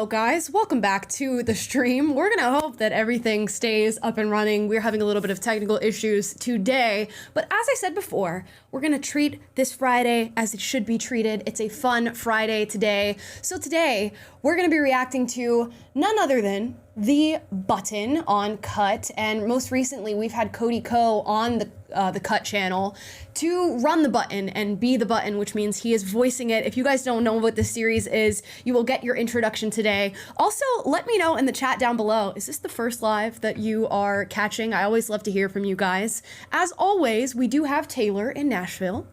Hello guys, welcome back to the stream. We're gonna hope that everything stays up and running. We're having a little bit of technical issues today, but as I said before, we're gonna treat this Friday as it should be treated. It's a fun Friday today. So today, we're gonna be reacting to none other than the button on Cut, and most recently we've had Cody Ko on the Cut channel to run the button and be the button, which means he is voicing it. If you guys don't know what this series is, you will get your introduction today. Also, let me know in the chat down below, is this the first live that you are catching? I always love to hear from you guys. As always, we do have Taylor in Nashville.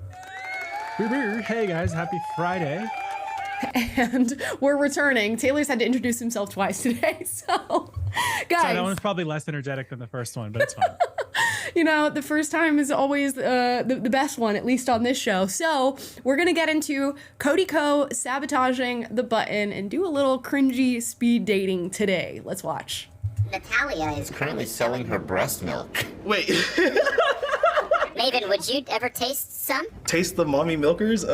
Hey guys, happy Friday. And we're returning. Taylor's had to introduce himself twice today, so guys. So that one's probably less energetic than the first one, but it's fine. You know, the first time is always the best one, at least on this show. So we're gonna get into Cody Ko sabotaging the button and do a little cringy speed dating today. Let's watch. Natalia is Currently selling her breast milk. Wait, Maven, would you ever taste some? taste the mommy milkers?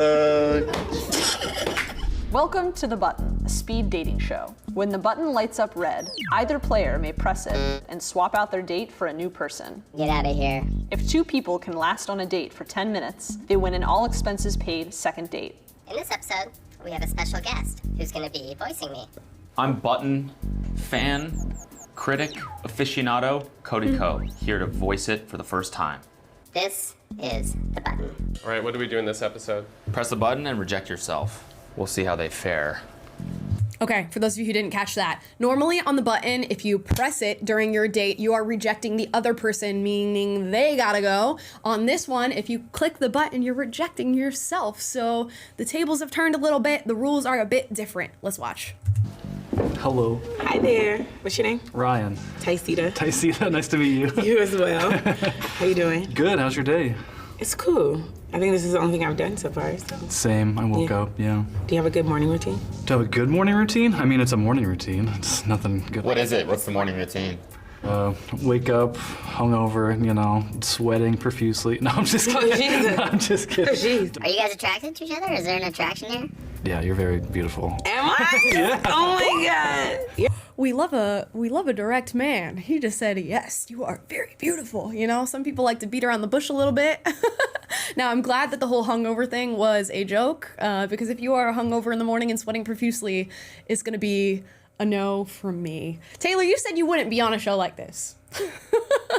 Welcome to The Button, a speed dating show. When the button lights up red, either player may press it and swap out their date for a new person. Get out of here. If two people can last on a date for 10 minutes, they win an all expenses paid second date. In this episode, we have a special guest who's going to be voicing me. I'm button fan, critic, aficionado, Cody Ko, here to voice it for the first time. This is the button. All right, what do we do in this episode? Press the button and reject yourself. We'll see how they fare. Okay, for those of you who didn't catch that, normally on the button, if you press it during your date, you are rejecting the other person, meaning they gotta go. On this one, if you click the button, you're rejecting yourself. So the tables have turned a little bit. The rules are a bit different. Let's watch. Hello. Hi there. What's your name? Ryan. Taisita. Taisita, nice to meet you. You as well. How you doing? Good, how's your day? It's cool. I think this is the only thing I've done so far. So. Same, I woke up, yeah. Do you have a good morning routine? Do I have a good morning routine? I mean, it's a morning routine. It's nothing good. What is it? What's the morning routine? Wake up, hungover, you know, sweating profusely. No, I'm just kidding. Oh, Jesus. No, I'm just kidding. Oh, jeez. Are you guys attracted to each other? Is there an attraction here? Yeah, you're very beautiful. Am I? Yeah. Oh my God. Yeah. We love a direct man. He just said, yes, you are very beautiful. You know, some people like to beat around the bush a little bit. Now, I'm glad that the whole hungover thing was a joke, because if you are hungover in the morning and sweating profusely, it's gonna be a no from me. Taylor, you said you wouldn't be on a show like this.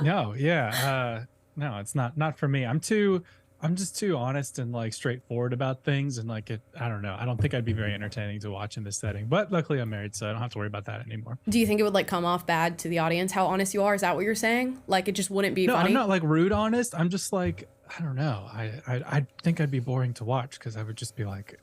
No, yeah, no, it's not for me. I'm just too honest and like straightforward about things, and like I don't know. I don't think I'd be very entertaining to watch in this setting. But luckily, I'm married, so I don't have to worry about that anymore. Do you think it would like come off bad to the audience how honest you are? Is that what you're saying? Like it just wouldn't be No, funny? I'm not like rude honest. I'm just like, I don't know. I think I'd be boring to watch because I would just be like,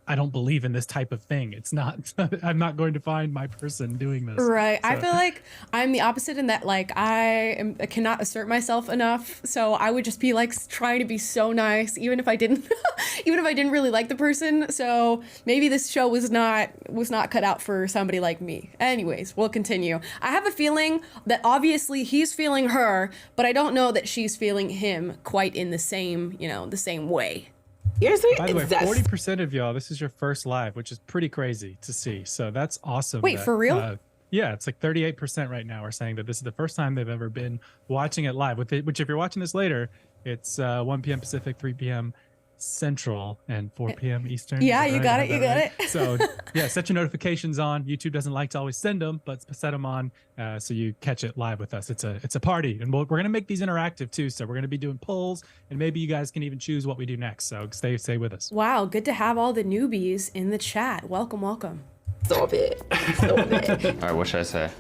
I don't believe in this type of thing. It's not, I'm not going to find my person doing this. Right. So. I feel like I'm the opposite in that like I cannot assert myself enough. So I would just be like trying to be so nice, even if I didn't, even if I didn't really like the person. So maybe this show was not cut out for somebody like me. Anyways, we'll continue. I have a feeling that obviously he's feeling her, but I don't know that she's feeling him quite in the same, you know, the same way. You're sweet. By the way, 40% of y'all, this is your first live, which is pretty crazy to see. So that's awesome. Wait, for real? Yeah, it's like 38% right now are saying that this is the first time they've ever been watching it live. Which if you're watching this later, it's 1 p.m. Pacific, 3 p.m. Central, and 4 p.m. Eastern. Yeah, you got it. You got it. So yeah, set your notifications on. YouTube doesn't like to always send them, but set them on so you catch it live with us. It's a party, and we're gonna make these interactive too. So we're gonna be doing polls, and maybe you guys can even choose what we do next. So stay with us. Wow, good to have all the newbies in the chat. Welcome, welcome. Stop it. Stop it. All right, what should I say?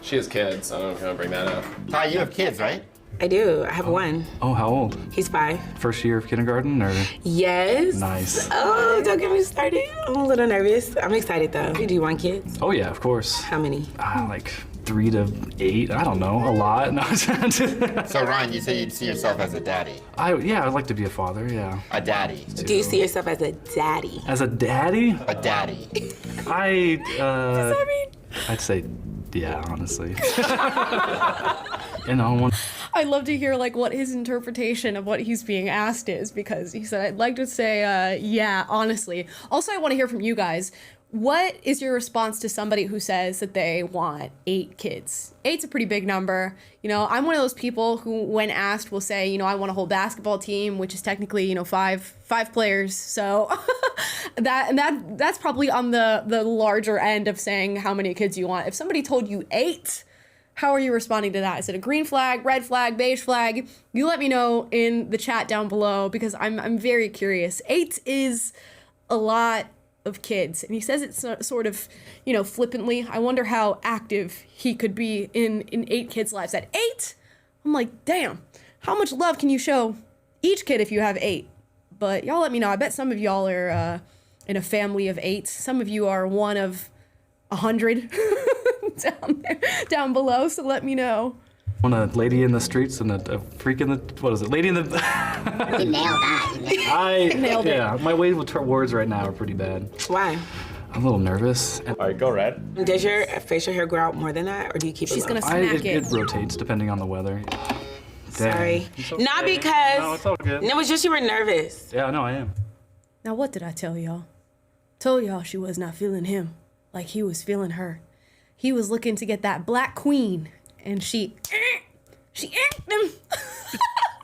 She has kids. I don't know if you want to bring that up. Ty, you have kids, right? I do. I have one. Oh, how old? He's 5. First year of kindergarten, or? Yes. Nice. Oh, don't get me started. I'm a little nervous. I'm excited though. Do you want kids? Oh yeah, of course. How many? Like 3 to 8. I don't know, a lot. No, So Ryan, you say you'd see yourself as a daddy. Yeah, I'd like to be a father. Yeah. A daddy. Do you see yourself as a daddy? As a daddy? A daddy. Does that mean? I'd say, yeah, honestly. You know, I'd love to hear like what his interpretation of what he's being asked is, because he said, I'd like to say, yeah, honestly. Also, I want to hear from you guys. What is your response to somebody who says that they want 8 kids? 8's a pretty big number. You know, I'm one of those people who, when asked, will say, you know, I want a whole basketball team, which is technically, you know, five players. So that's probably on the larger end of saying how many kids you want. If somebody told you 8, how are you responding to that? Is it a green flag, red flag, beige flag? You let me know in the chat down below because I'm very curious. 8 is a lot of kids, and he says it sort of, you know, flippantly. I wonder how active he could be in 8 kids' lives. At 8, I'm like, damn, how much love can you show each kid if you have 8? But y'all let me know. I bet some of y'all are in a family of 8. Some of you are one of 100 down below, so let me know. Want a lady in the streets and a freak in the, what is it? Lady in the... You nailed that. Nailed it. Yeah, my way with words right now are pretty bad. Why? I'm a little nervous. All right, go red. Does your facial hair grow out more than that, or do you keep She's it gonna low? smack It rotates depending on the weather. Sorry. It's okay. Not because... No, it's all good. It was just you were nervous. Yeah, no, I am. Now, what did I tell y'all? Told y'all she was not feeling him like he was feeling her. He was looking to get that black queen, and she inked him.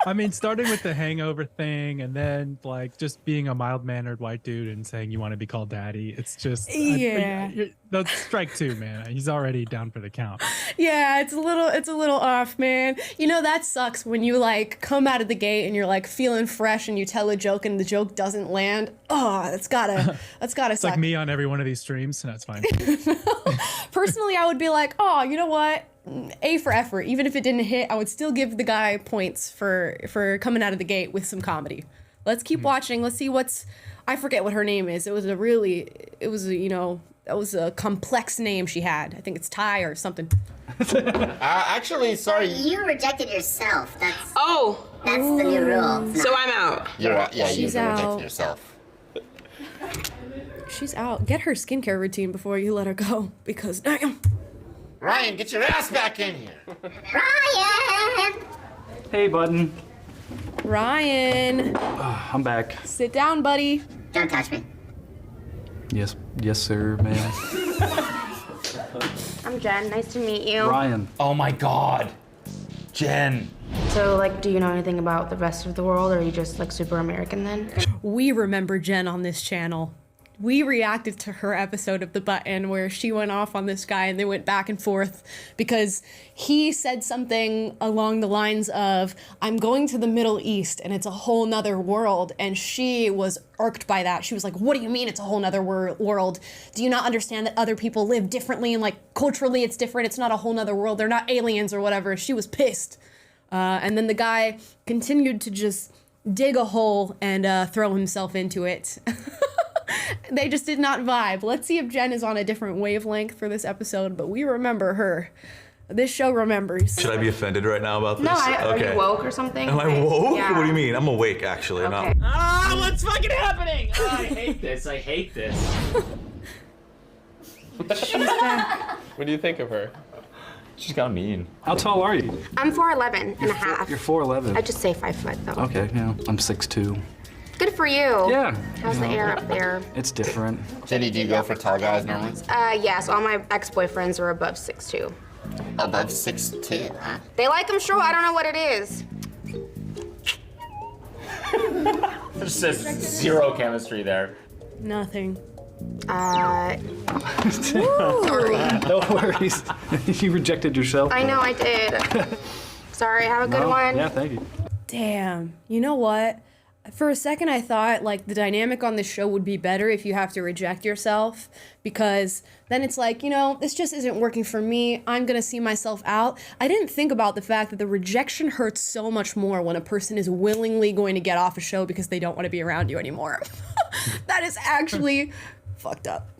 I mean, starting with the hangover thing and then like just being a mild-mannered white dude and saying you want to be called daddy. It's just, Yeah. that's strike 2, man. He's already down for the count. Yeah, it's a little off, man. You know, that sucks when you like come out of the gate and you're like feeling fresh and you tell a joke and the joke doesn't land. Oh, that's gotta It's suck. like me on every one of these streams. So that's fine. Personally, I would be like, oh, you know what? A for effort. Even if it didn't hit, I would still give the guy points for coming out of the gate with some comedy. Let's keep watching. Let's see I forget what her name is. It was a complex name she had. I think it's Ty or something. Actually, sorry. You rejected yourself. That's That's the new rule. So I'm out. You're out. Yeah, She's you out. rejected yourself. She's out. Get her skincare routine before you let her go, because damn. Ryan, get your ass back in here. Ryan! Hey, button. Ryan, I'm back. sit down, buddy. Don't touch me. Yes, sir, ma'am. I'm Jen. Nice to meet you. Ryan. Oh my God, Jen. So, like, do you know anything about the rest of the world, or are you just, like, super American then? We remember Jen on this channel. We reacted to her episode of The Button where she went off on this guy and they went back and forth because he said something along the lines of, I'm going to the Middle East and it's a whole nother world. And she was irked by that. She was like, what do you mean it's a whole nother world? Do you not understand that other people live differently and like culturally it's different? It's not a whole nother world. They're not aliens or whatever. She was pissed. And then the guy continued to just dig a hole and throw himself into it. They just did not vibe. Let's see if Jen is on a different wavelength for this episode, but we remember her. This show remembers. Should I be offended right now about this? No, are you woke or something? Am I woke? Yeah. What do you mean? I'm awake, actually. I'm Okay. not. What's fucking happening? Oh, I hate this. I hate this. What do you think of her? She's kind of mean. How tall are you? I'm 4'11" and a half. You're 4'11". I'd just say 5 foot though. Okay, yeah. I'm 6'2". Good for you. Yeah. How's the air up there? It's different. Jenny, do you go for tall guys normally? Yes, all my ex-boyfriends are above 6'2". Above 6'2", huh? They like them short. I don't know what it is. There's just zero chemistry there. Nothing. No worries. You rejected yourself. I know I did. Sorry, have a good No? one. Yeah, thank you. Damn. You know what? For a second, I thought like the dynamic on this show would be better if you have to reject yourself, because then it's like, you know, this just isn't working for me. I'm going to see myself out. I didn't think about the fact that the rejection hurts so much more when a person is willingly going to get off a show because they don't want to be around you anymore. That is actually fucked up.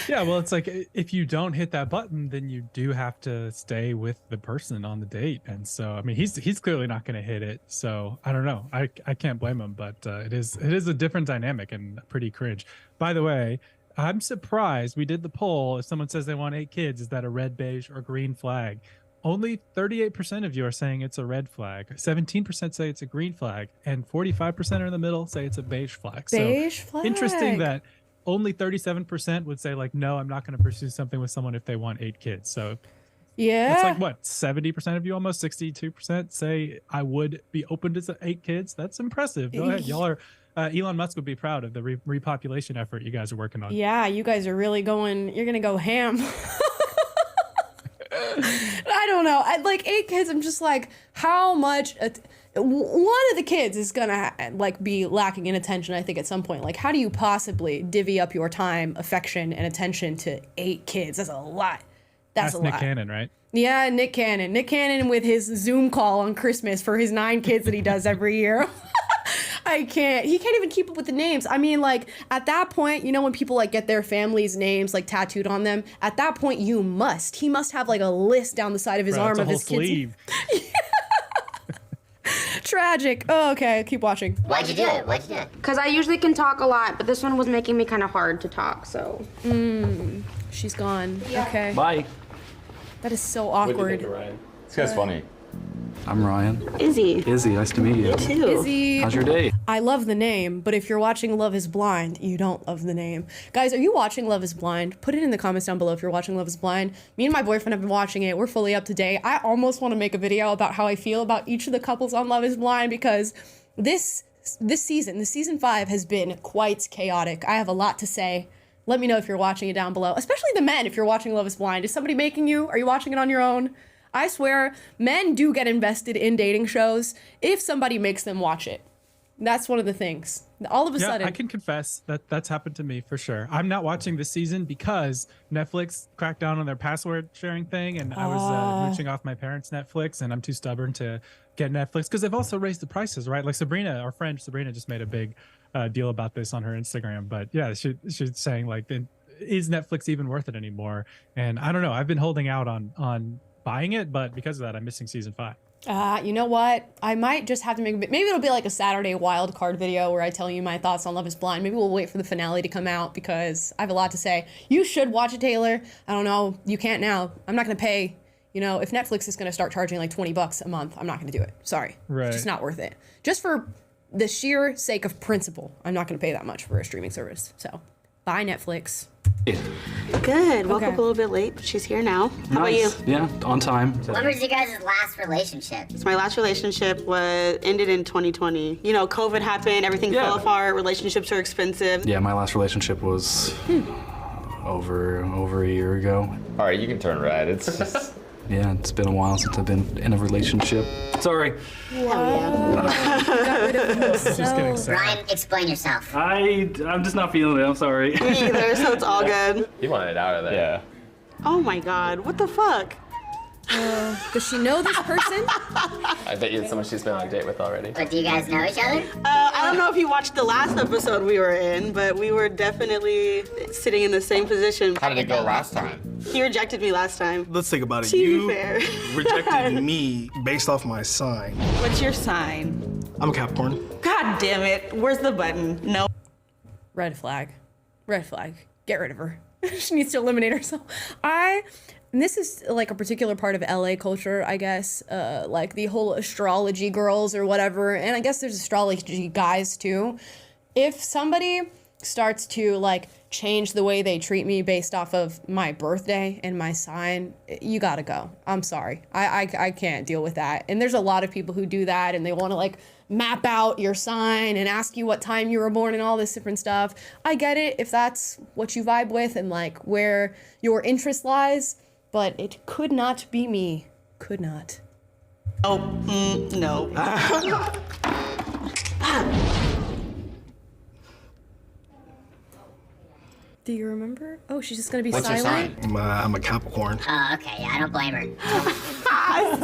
Yeah, well, it's like if you don't hit that button, then you do have to stay with the person on the date. And so, I mean, he's clearly not going to hit it. So I don't know. I can't blame him, but it is a different dynamic and pretty cringe. By the way, I'm surprised we did the poll. If someone says they want 8 kids, is that a red, beige, or green flag? Only 38% of you are saying it's a red flag. 17% say it's a green flag, and 45% are in the middle say it's a beige flag. Beige so flag. Interesting that only 37% would say like, no, I'm not going to pursue something with someone if they want 8 kids. So Yeah. it's like what, 70% of you, almost 62% say I would be open to 8 kids. That's impressive. Go ahead. Y'all are, Elon Musk would be proud of the repopulation effort you guys are working on. Yeah, you guys are really going, you're going to go ham. I don't know. I like 8 kids. I'm just like, how much one of the kids is going to like be lacking in attention, I think, at some point. Like, how do you possibly divvy up your time, affection, and attention to 8 kids? That's a lot. That's a lot. Nick Cannon, right? Yeah, Nick Cannon. Nick Cannon with his Zoom call on Christmas for his 9 kids that he does every year. He can't even keep up with the names. I mean, like, at that point, you know, when people like get their family's names like tattooed on them, at that point he must have like a list down the side of his arm of his kids. Tragic. Oh, okay, keep watching. Why'd you do it? Because I usually can talk a lot, but this one was making me kind of hard to talk, so. She's gone. Yeah. Okay. Bye. That is so What do you awkward. think of Ryan? This guy's funny. I'm Ryan. Izzy. Izzy, nice to meet you. Too. Izzy. How's your day? I love the name, but if you're watching Love is Blind, you don't love the name. Guys, are you watching Love is Blind? Put it in the comments down below if you're watching Love is Blind. Me and my boyfriend have been watching it. We're fully up to date. I almost want to make a video about how I feel about each of the couples on Love is Blind because this season, the season 5 has been quite chaotic. I have a lot to say. Let me know if you're watching it down below, especially the men if you're watching Love is Blind. Is somebody making you? Are you watching it on your own? I swear, men do get invested in dating shows if somebody makes them watch it. That's one of the things. All of a sudden. I can confess that that's happened to me for sure. I'm not watching this season because Netflix cracked down on their password sharing thing, and I was mooching off my parents' Netflix, and I'm too stubborn to get Netflix because they've also raised the prices, right? Like Sabrina, our friend Sabrina, just made a big deal about this on her Instagram. But yeah, she's saying like, is Netflix even worth it anymore? And I don't know. I've been holding out on buying it, but because of that, I'm missing season 5. You know what? I might just have to make maybe it'll be like a Saturday wild card video where I tell you my thoughts on Love is Blind. Maybe we'll wait for the finale to come out because I have a lot to say. You should watch it, Taylor. I don't know. You can't now. I'm not going to pay. You know, if Netflix is going to start charging like $20 a month, I'm not going to do it. Sorry. Right. It's just not worth it. Just for the sheer sake of principle, I'm not going to pay that much for a streaming service. So, bye Netflix. Good. Woke up a little bit late, but she's here now. How about you? Yeah, on time. What was your guys' last relationship? So my last relationship ended in 2020. You know, COVID happened, everything fell apart, relationships are expensive. Yeah, my last relationship was over a year ago. All right, you can turn red. It's just... Yeah, it's been a while since I've been in a relationship. Sorry. Wow. Got rid of Just Ryan, explain yourself. I'm just not feeling it. I'm sorry. Me either, so it's all good. He wanted out of there. Yeah. Oh my God, what the fuck? Does she know this person? I bet you it's someone she's been on a date with already. But do you guys know each other? I don't know if you watched the last episode we were in, but we were definitely sitting in the same position. How did it go last time? He rejected me last time. Let's think about it. To be You fair. rejected me based off my sign. What's your sign? I'm a Capricorn. God damn it, where's the button? No. Red flag. Red flag. Get rid of her. She needs to eliminate herself. And this is like a particular part of LA culture, I guess, like the whole astrology girls or whatever. And I guess there's astrology guys too. If somebody starts to like change the way they treat me based off of my birthday and my sign, you gotta go. I'm sorry. I can't deal with that. And there's a lot of people who do that and they want to like map out your sign and ask you what time you were born and all this different stuff. I get it if that's what you vibe with and like where your interest lies. But it could not be me. Could not. Oh, no. Do you remember? Oh, she's just gonna be What's silent? your sign? I'm a Capricorn. Oh, okay. Yeah, I don't blame her.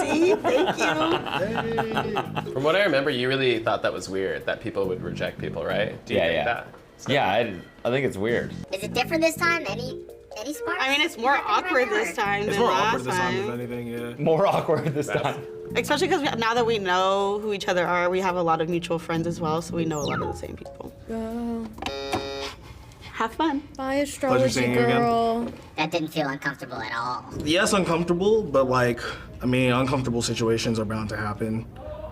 See, thank you. From what I remember, you really thought that was weird, that people would reject people, right? Do you think that? Yeah, I think it's weird. Is it different this time? Any sparks? I mean, it's more awkward this time than last time. If anything, yeah. More awkward this time. Especially because now that we know who each other are, we have a lot of mutual friends as well, so we know a lot of the same people. Have fun. Bye, astrology girl. That didn't feel uncomfortable at all. Yes, uncomfortable, but like, I mean, uncomfortable situations are bound to happen.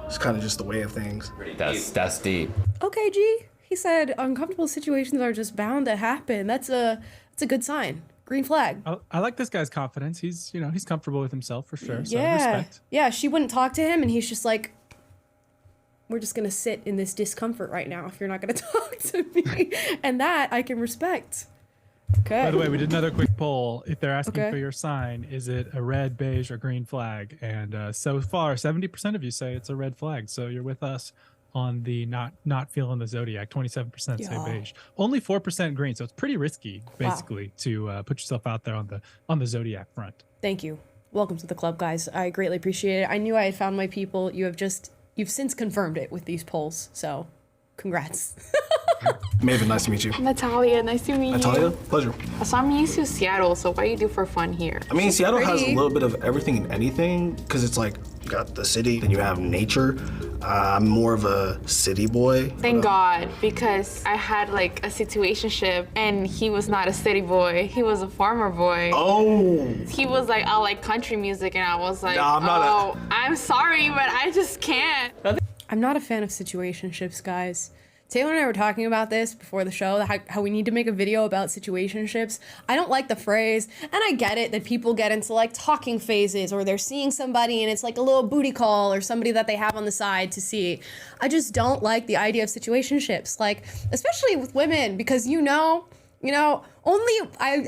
It's kind of just the way of things. That's deep. Okay, G. He said uncomfortable situations are just bound to happen. That's a good sign. Green flag. I like this guy's confidence. He's comfortable with himself for sure. So Yeah. respect. Yeah, she wouldn't talk to him, and he's just like, we're just going to sit in this discomfort right now if you're not going to talk to me. And that I can respect. Okay. By the way, we did another quick poll. If they're asking Okay. for your sign, is it a red, beige, or green flag? And so far, 70% of you say it's a red flag. So you're with us on the not feeling the zodiac. 27% say Yeah. beige. Only 4% green. So it's pretty risky, basically, to put yourself out there on the zodiac front. Thank you. Welcome to the club, guys. I greatly appreciate it. I knew I had found my people. You've since confirmed it with these polls. So congrats. Maven, nice to meet you. Natalia, nice to meet Natalia, you. pleasure. So I'm used to Seattle, so what do you do for fun here? I mean, Seattle has a pretty. little bit of everything and anything because it's like you got the city, then you have nature. I'm more of a city boy. Thank God, because I had like a situationship and he was not a city boy, he was a farmer boy. Oh. He was like, I like country music, and I was like, Nah, I'm not I'm sorry, but I just can't. I'm not a fan of situationships, guys. Taylor and I were talking about this before the show, how we need to make a video about situationships. I don't like the phrase, and I get it that people get into like talking phases, or they're seeing somebody and it's like a little booty call or somebody that they have on the side to see. I just don't like the idea of situationships, like especially with women, because I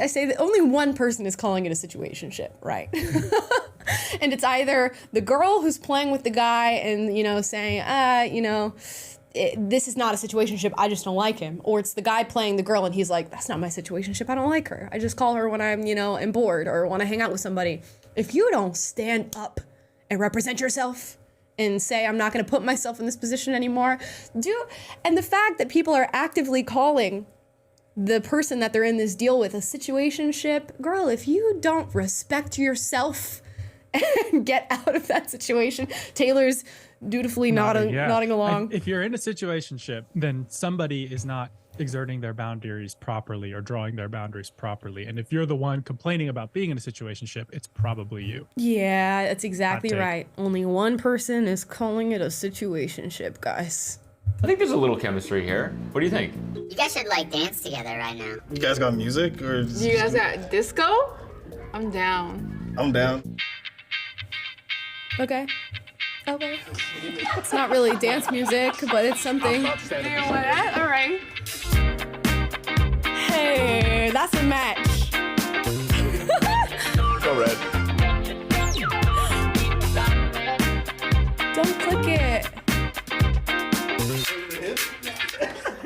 say that only one person is calling it a situationship, right? And it's either the girl who's playing with the guy and, saying, this is not a situationship, I just don't like him. Or it's the guy playing the girl and he's like, that's not my situationship, I don't like her. I just call her when I'm, am bored or want to hang out with somebody. If you don't stand up and represent yourself and say, I'm not going to put myself in this position anymore, and the fact that people are actively calling the person that they're in this deal with a situationship, girl, if you don't respect yourself and get out of that situation, Taylor's dutifully nodding along. And if you're in a situationship, then somebody is not exerting their boundaries properly or drawing their boundaries properly. And if you're the one complaining about being in a situationship, it's probably you. Yeah, that's exactly Hot take. right. Only one person is calling it a situationship, guys. I think there's a little chemistry here. What do you think? You guys should like dance together right now. You guys got music or? Do you guys got disco? I'm down. I'm down. Okay. It's not really dance music, but it's something. Do you want that? All right. Hey, that's a match. Go red. Don't click it.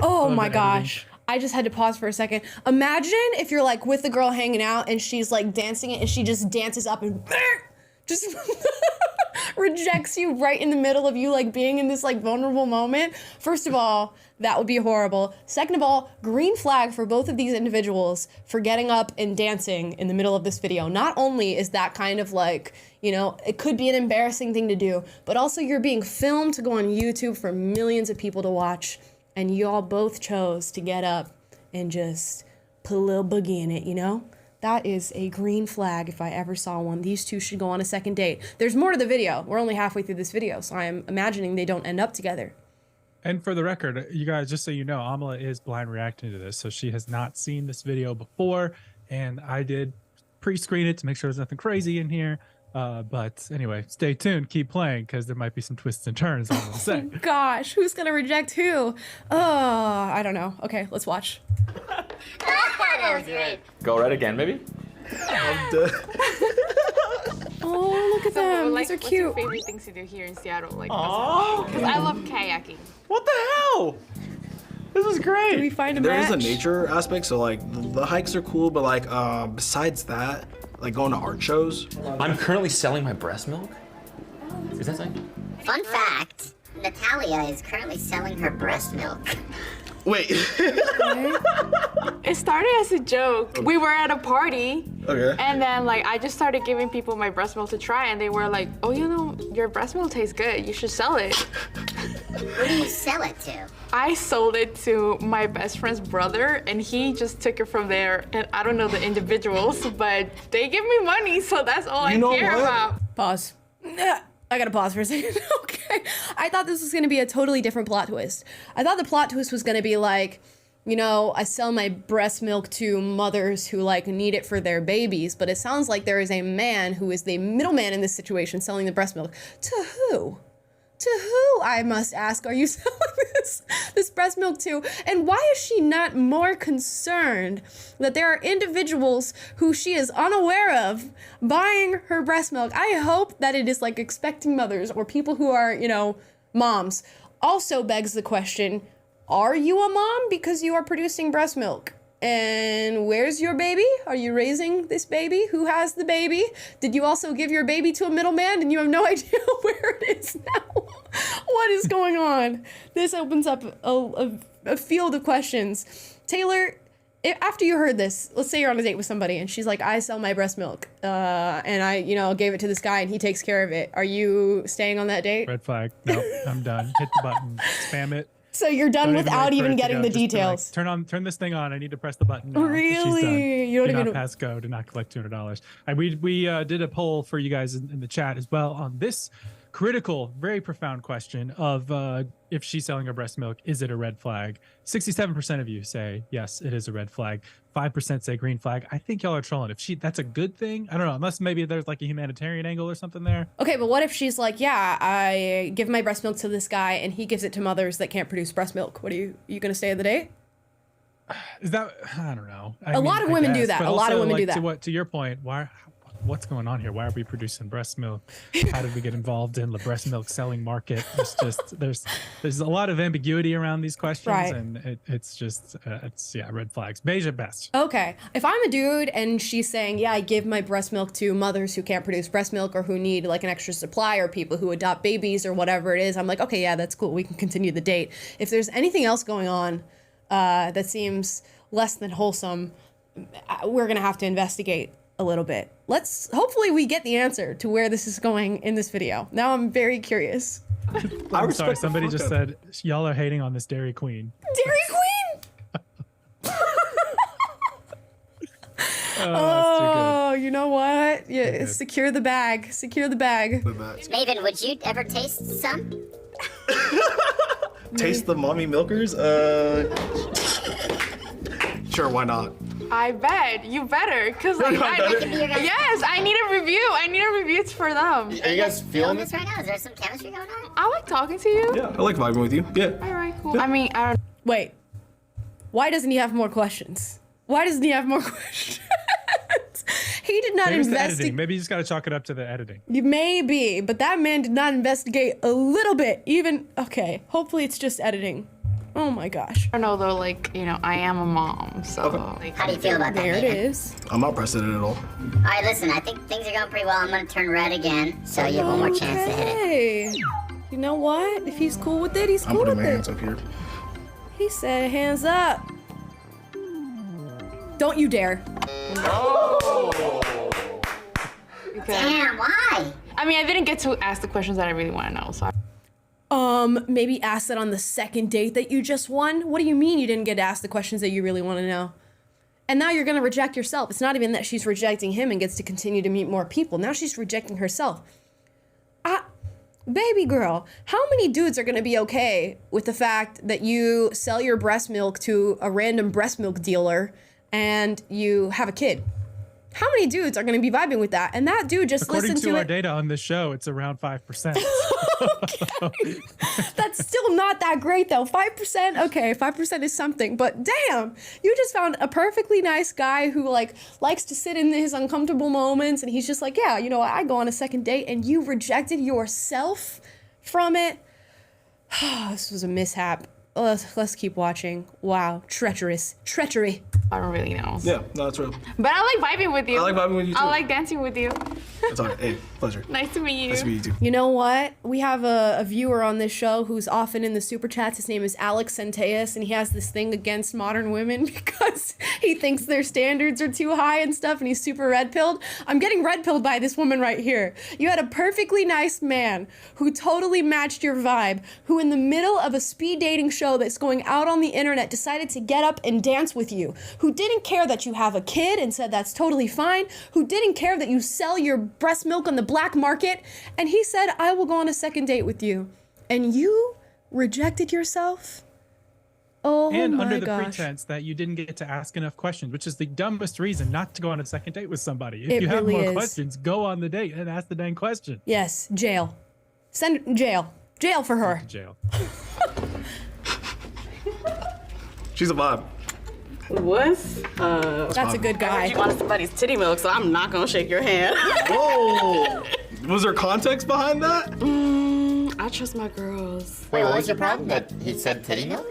Oh my gosh. I just had to pause for a second. Imagine if you're like with the girl hanging out and she's like dancing it and she just dances up and just rejects you right in the middle of you like being in this like vulnerable moment. First of all, that would be horrible. Second of all, green flag for both of these individuals for getting up and dancing in the middle of this video. Not only is that kind of like, it could be an embarrassing thing to do, but also you're being filmed to go on YouTube for millions of people to watch, and you all both chose to get up and just put a little boogie in it, That is a green flag if I ever saw one. These two should go on a second date. There's more to the video. We're only halfway through this video, so I'm imagining they don't end up together. And for the record, you guys, just so you know, Amala is blind reacting to this, so she has not seen this video before, and I did pre-screen it to make sure there's nothing crazy in here. But anyway, stay tuned, keep playing, because there might be some twists and turns, I'm gonna say. Gosh, who's gonna reject who? Oh, I don't know. Okay, let's watch. That was great. Go red again, maybe? I'm dead. Oh, look at them. These are What's your cute. favorite things to do here in Seattle? Like, Oh, because I love kayaking. what the hell? This is great. Did we find a There match? is a nature aspect, so like the hikes are cool, but like besides that, like going to art shows. I'm currently selling my breast milk. Is that something? Fun fact, Natalia is currently selling her breast milk. Wait. It started as a joke. We were at a party, Okay. and then like I just started giving people my breast milk to try, and they were like, "Oh, your breast milk tastes good. You should sell it." Who do you sell it to? I sold it to my best friend's brother, and he just took it from there. And I don't know the individuals, but they give me money, so that's all I You know care what? about. Pause. I gotta pause for a second. Okay. I thought this was gonna be a totally different plot twist. I thought the plot twist was gonna be like, you know, I sell my breast milk to mothers who like need it for their babies, but it sounds like there is a man who is the middleman in this situation selling the breast milk. To who? To who, I must ask, are you selling this breast milk to? And why is she not more concerned that there are individuals who she is unaware of buying her breast milk? I hope that it is like expecting mothers or people who are, you know, moms. Also begs the question, are you a mom because you are producing breast milk? And where's your baby? Are you raising this baby? Who has the baby? Did you also give your baby to a middleman and you have no idea where it is now? What is going on? This opens up a field of questions. Taylor, after you heard this, let's say you're on a date with somebody and she's like, I sell my breast milk and I, you know, gave it to this guy and he takes care of it. Are you staying on that date? Red flag. Nope, I'm done. Hit the button. Spam it. So you're done without even getting the details. Like, turn this thing on. I need to press the button now. Really? You don't even pass go. Do not collect $200. And we did a poll for you guys in the chat as well on this critical, very profound question of if she's selling her breast milk, is it a red flag? 67% of you say yes, it is a red flag. 5% say green flag. I think y'all are trolling. That's a good thing. I don't know, unless maybe there's like a humanitarian angle or something there. Okay, but what if she's like, yeah, I give my breast milk to this guy and he gives it to mothers that can't produce breast milk. What are you gonna stay of the day? Is that, I don't know. A lot of women do that. A lot of women do that. To your point, what's going on here? Why are we producing breast milk? How did we get involved in the breast milk selling market? It's just there's a lot of ambiguity around these questions, right. And it's red flags. Beige at best. Okay, if I'm a dude and she's saying, yeah, I give my breast milk to mothers who can't produce breast milk or who need like an extra supply or people who adopt babies or whatever it is, I'm like, okay, yeah, that's cool. We can continue the date. If there's anything else going on that seems less than wholesome, we're gonna have to investigate a little bit. Hopefully we get the answer to where this is going in this video. Now I'm very curious. I'm sorry, somebody just said, y'all are hating on this Dairy Queen. Dairy Queen? Oh, you know what? Yeah, secure the bag. Secure the bag. Maven, would you ever taste some? Taste the mommy milkers? Sure, why not? I bet you better, cause like yes, I need a review. I need a review for them. Are you guys feeling this right now? Is there some chemistry going on? I like talking to you. Yeah, I like vibing with you. Yeah. All right, cool. Yeah. I mean, I don't. Wait. Why doesn't he have more questions? Why doesn't he have more questions? He did not investigate. Maybe you just got to chalk it up to the editing. Maybe, but that man did not investigate a little bit. Okay, hopefully it's just editing. Oh my gosh. I don't know though, like, you know, I am a mom, so. Okay. Like, how do you feel about that? There it is. I'm not pressing it at all. All right, listen, I think things are going pretty well. I'm going to turn red again, so you have one more chance to hit it. You know what? If he's cool with it, he's cool with it. I'm putting my hands up here. He said hands up. Don't you dare. Oh. Damn, why? I mean, I didn't get to ask the questions that I really want to know, so. Maybe ask that on the second date that you just won? What do you mean you didn't get to ask the questions that you really want to know? And now you're gonna reject yourself. It's not even that she's rejecting him and gets to continue to meet more people. Now she's rejecting herself. Baby girl, how many dudes are gonna be okay with the fact that you sell your breast milk to a random breast milk dealer and you have a kid? How many dudes are going to be vibing with that? And that dude just listened to it. According to our data on this show, it's around 5%. Okay. That's still not that great though. 5%, okay, 5% is something. But damn, you just found a perfectly nice guy who like likes to sit in his uncomfortable moments, and he's just like, yeah, you know, I go on a second date, and you rejected yourself from it. This was a mishap. Let's keep watching. Wow, treachery. I don't really know. Yeah, no, that's real. But I like vibing with you. I like vibing with you too. I like dancing with you. That's all right. Hey, pleasure. Nice to meet you. Nice to meet you too. You know what? We have a viewer on this show who's often in the super chats. His name is Alex Centeus, and he has this thing against modern women because he thinks their standards are too high and stuff, and he's super red-pilled. I'm getting red-pilled by this woman right here. You had a perfectly nice man who totally matched your vibe, who in the middle of a speed dating show that's going out on the internet decided to get up and dance with you who didn't care that you have a kid and said that's totally fine, who didn't care that you sell your breast milk on the black market, and he said, I will go on a second date with you. And you rejected yourself? Oh and my under the gosh. pretense that you didn't get to ask enough questions, which is the dumbest reason not to go on a second date with somebody. If It you have really more is. questions, go on the date and ask the dang question. Yes, jail. Send jail. Jail for her. Jail. She's a vibe. What's That's a good guy. You wanted somebody's titty milk, so I'm not gonna shake your hand. Whoa! Was there context behind that? I trust my girls. Wait, what was your problem? That he said titty milk?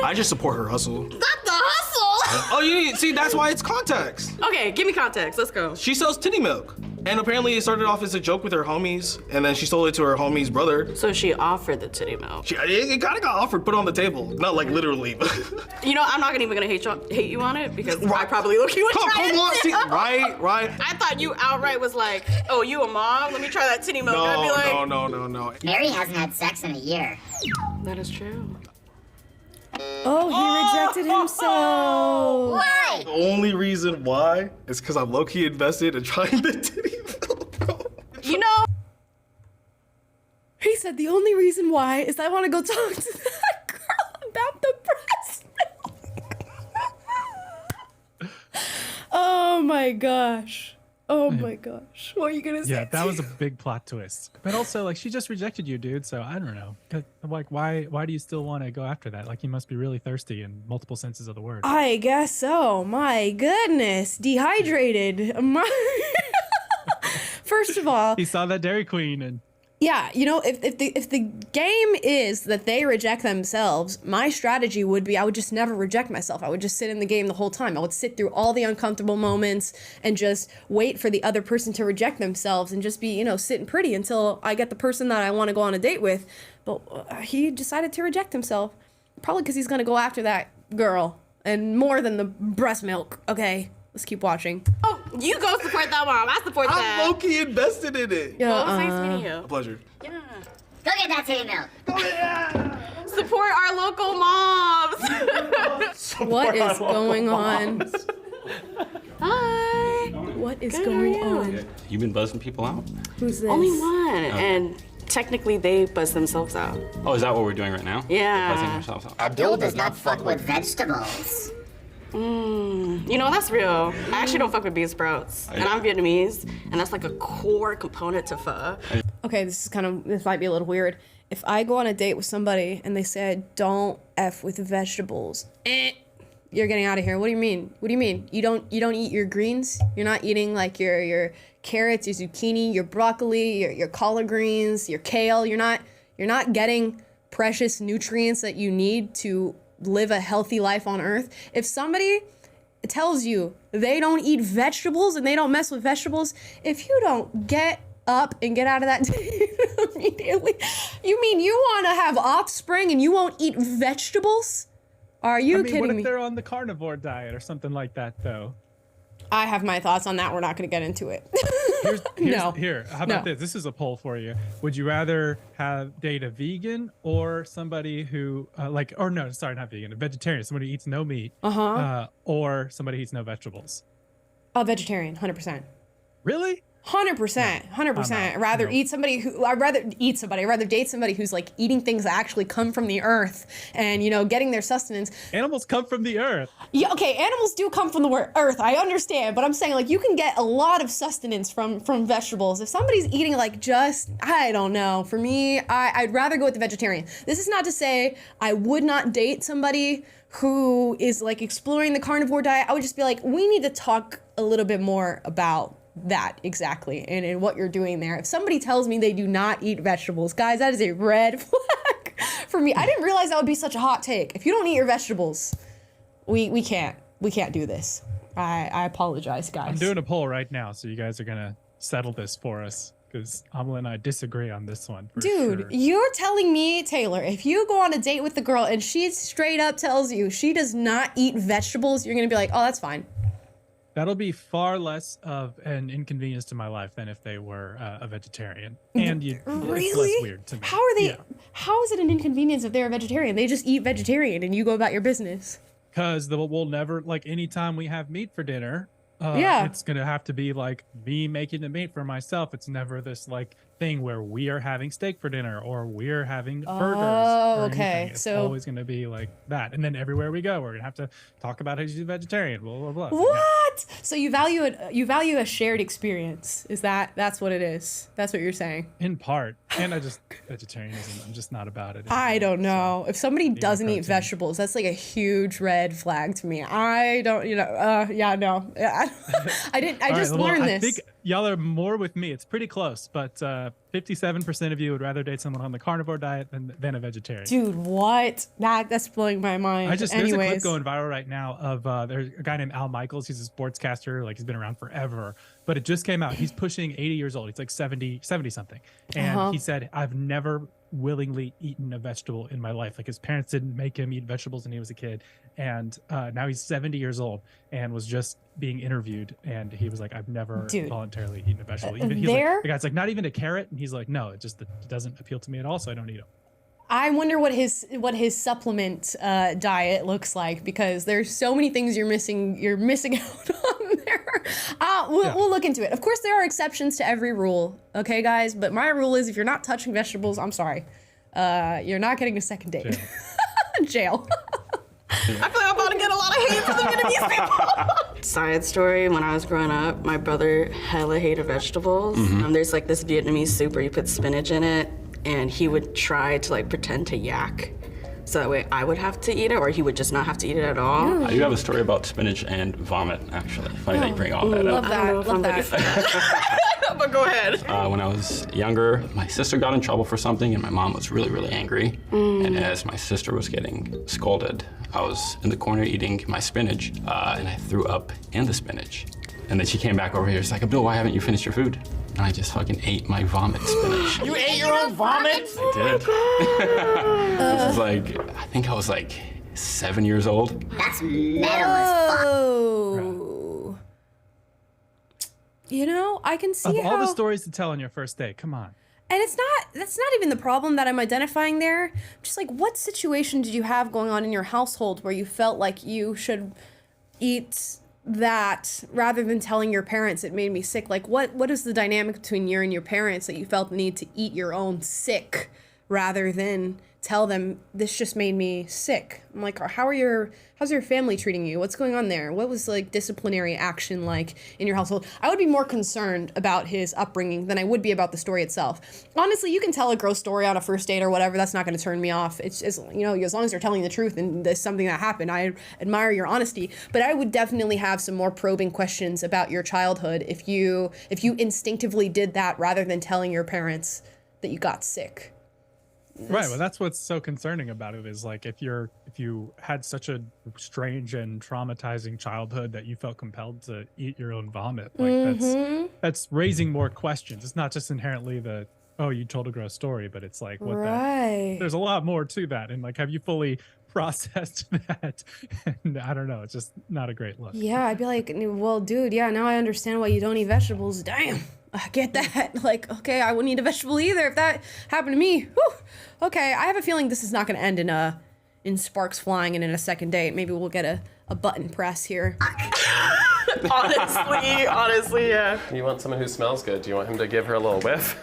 I just support her hustle. Not the hustle! Oh, see, that's why it's context. Okay, give me context. Let's go. She sells titty milk. And apparently it started off as a joke with her homies, and then she sold it to her homie's brother. So she offered the titty milk. It kind of got offered, put on the table. Not like literally, but... You know, I'm not even gonna hate you on it because I probably look you would try Come on, it see, too. right. I thought you outright was like, oh, you a mom? Let me try that titty milk. I'd be like, No. Mary hasn't had sex in a year. That is true. Oh, he rejected himself. Why? The only reason why is because I'm low-key invested in trying the titty milk, bro. You know, He said the only reason why is I want to go talk to that girl about the breast milk. Oh my gosh. Oh my gosh. What are you gonna say? Yeah, that was a big plot twist. But also, like, she just rejected you, dude. So I don't know. Like, why do you still want to go after that? Like, you must be really thirsty in multiple senses of the word. I guess so. My goodness. Dehydrated. First of all, He saw that Dairy Queen and yeah, you know, if the game is that they reject themselves, my strategy would be I would just never reject myself. I would just sit in the game the whole time. I would sit through all the uncomfortable moments and just wait for the other person to reject themselves and just be, you know, sitting pretty until I get the person that I want to go on a date with. But he decided to reject himself, probably because he's going to go after that girl and more than the breast milk. Okay, let's keep watching. oh, you go support that mom. I support that. I'm low-key invested in it. Yeah, Well, it was nice meeting you. A pleasure. Yeah. Go get that titty milk. Support our local moms. What is going on? Hi. What is Good, going how are you? on? You been buzzing people out? Who's this? Only one, and technically they buzz themselves out. Oh, is that what we're doing right now? Yeah. Buzzing ourselves out. Abdul does not fuck with vegetables. You know, that's real. I actually don't fuck with bean sprouts, and I'm Vietnamese, and that's like a core component to pho. Okay, this might be a little weird. If I go on a date with somebody and they said, don't F with vegetables, you're getting out of here. What do you mean? What do you mean? You don't eat your greens? You're not eating like your carrots, your zucchini, your broccoli, your collard greens, your kale. You're not getting precious nutrients that you need to live a healthy life on earth. If somebody tells you they don't eat vegetables and they don't mess with vegetables, if you don't get up and get out of that date immediately, you mean you want to have offspring and you won't eat vegetables? Are you what kidding if me? they're on the carnivore diet or something like that, though? I have my thoughts on that. We're not going to get into it. Here, how about this? This is a poll for you. Would you rather date a vegan or somebody who not vegan, a vegetarian, somebody who eats no meat, or somebody who eats no vegetables? A vegetarian, 100%. Really? 100%, 100%. I'd rather date somebody who's like eating things that actually come from the earth and, you know, getting their sustenance. Animals come from the earth. Yeah, okay, animals do come from the earth. I understand, but I'm saying like you can get a lot of sustenance from vegetables. If somebody's eating like just, I don't know, for me, I'd rather go with the vegetarian. This is not to say I would not date somebody who is like exploring the carnivore diet. I would just be like, we need to talk a little bit more about that exactly and what you're doing there. If somebody tells me they do not eat vegetables, guys, that is a red flag for me. I didn't realize that would be such a hot take. If you don't eat your vegetables, we can't do this. I apologize, guys. I'm doing a poll right now, so you guys are gonna settle this for us because Amala and I disagree on this one. Dude, sure. You're telling me, Taylor, if you go on a date with the girl and she straight up tells you she does not eat vegetables, you're gonna be like, oh, that's fine. That'll be far less of an inconvenience to my life than if they were a vegetarian. And it's less weird to me. How are they? Yeah. How is it an inconvenience if they're a vegetarian? They just eat vegetarian and you go about your business. because we'll never, like, anytime we have meat for dinner, it's gonna have to be like me making the meat for myself. It's never this like thing where we are having steak for dinner or we're having burgers. Oh, or okay. anything. It's So always gonna be like that. And then everywhere we go, we're gonna have to talk about how to do vegetarian. Blah blah blah. What? So you value it? You value a shared experience? That's what it is? That's what you're saying? In part. And vegetarianism. I'm just not about it anymore. I don't know. If somebody doesn't eat vegetables, that's like a huge red flag to me. I don't, no. I just learned this. I think y'all are more with me. It's pretty close, but 57% of you would rather date someone on the carnivore diet than a vegetarian. Dude, what? That's blowing my mind. There's a clip going viral right now of there's a guy named Al Michaels. He's a sportscaster. Like, he's been around forever, but it just came out. He's pushing 80 years old. He's like 70 something. And he said, I've never willingly eaten a vegetable in my life. Like, his parents didn't make him eat vegetables when he was a kid. And now he's 70 years old and was just being interviewed. And he was like, I've never voluntarily eaten a vegetable. Even the guy's like, not even a carrot. And he's like, no, it doesn't appeal to me at all. So I don't eat them. I wonder what his supplement diet looks like, because there's so many things you're missing out on there. We'll look into it. Of course, there are exceptions to every rule, okay, guys? But my rule is, if you're not touching vegetables, I'm sorry, you're not getting a second date. Jail. I feel like I'm about to get a lot of hate from the Vietnamese people. Side story, when I was growing up, my brother hella hated vegetables. There's like this Vietnamese soup where you put spinach in it, and he would try to like pretend to yak, so that way I would have to eat it, or he would just not have to eat it at all. I do have a story about spinach and vomit, actually. Funny that you bring all that up. Love that. But go ahead. When I was younger, my sister got in trouble for something, and my mom was really, really angry. And as my sister was getting scolded, I was in the corner eating my spinach, and I threw up in the spinach. And then she came back over here. She's like, Abdul, why haven't you finished your food? And I just fucking ate my vomit spinach. You ate your own vomit? I did. This is like, I think I was like 7 years old. That's metal as fuck. Oh. You know, I can see all the stories to tell on your first date. Come on. And that's not even the problem that I'm identifying there. Just like, what situation did you have going on in your household where you felt like you should eat that rather than telling your parents it made me sick? Like, what is the dynamic between you and your parents that you felt the need to eat your own sick rather than tell them this just made me sick? I'm like, how's your family treating you? What's going on there? What was like disciplinary action like in your household? I would be more concerned about his upbringing than I would be about the story itself. Honestly, you can tell a gross story on a first date or whatever. That's not going to turn me off. It's as long as they're telling the truth and there's something that happened. I admire your honesty, but I would definitely have some more probing questions about your childhood if you instinctively did that rather than telling your parents that you got sick. Right. Well, that's what's so concerning about it is like if you had such a strange and traumatizing childhood that you felt compelled to eat your own vomit, like that's raising more questions. It's not just inherently you told a gross story, but it's like there's a lot more to that. And like, have you fully processed that? And I don't know. It's just not a great look. Yeah, I'd be like, well, dude, yeah, now I understand why you don't eat vegetables. Damn. I get that. Like, okay, I wouldn't eat a vegetable either if that happened to me. Whew. Okay, I have a feeling this is not going to end in sparks flying and in a second date. Maybe we'll get a button press here. Honestly, yeah. You want someone who smells good? Do you want him to give her a little whiff?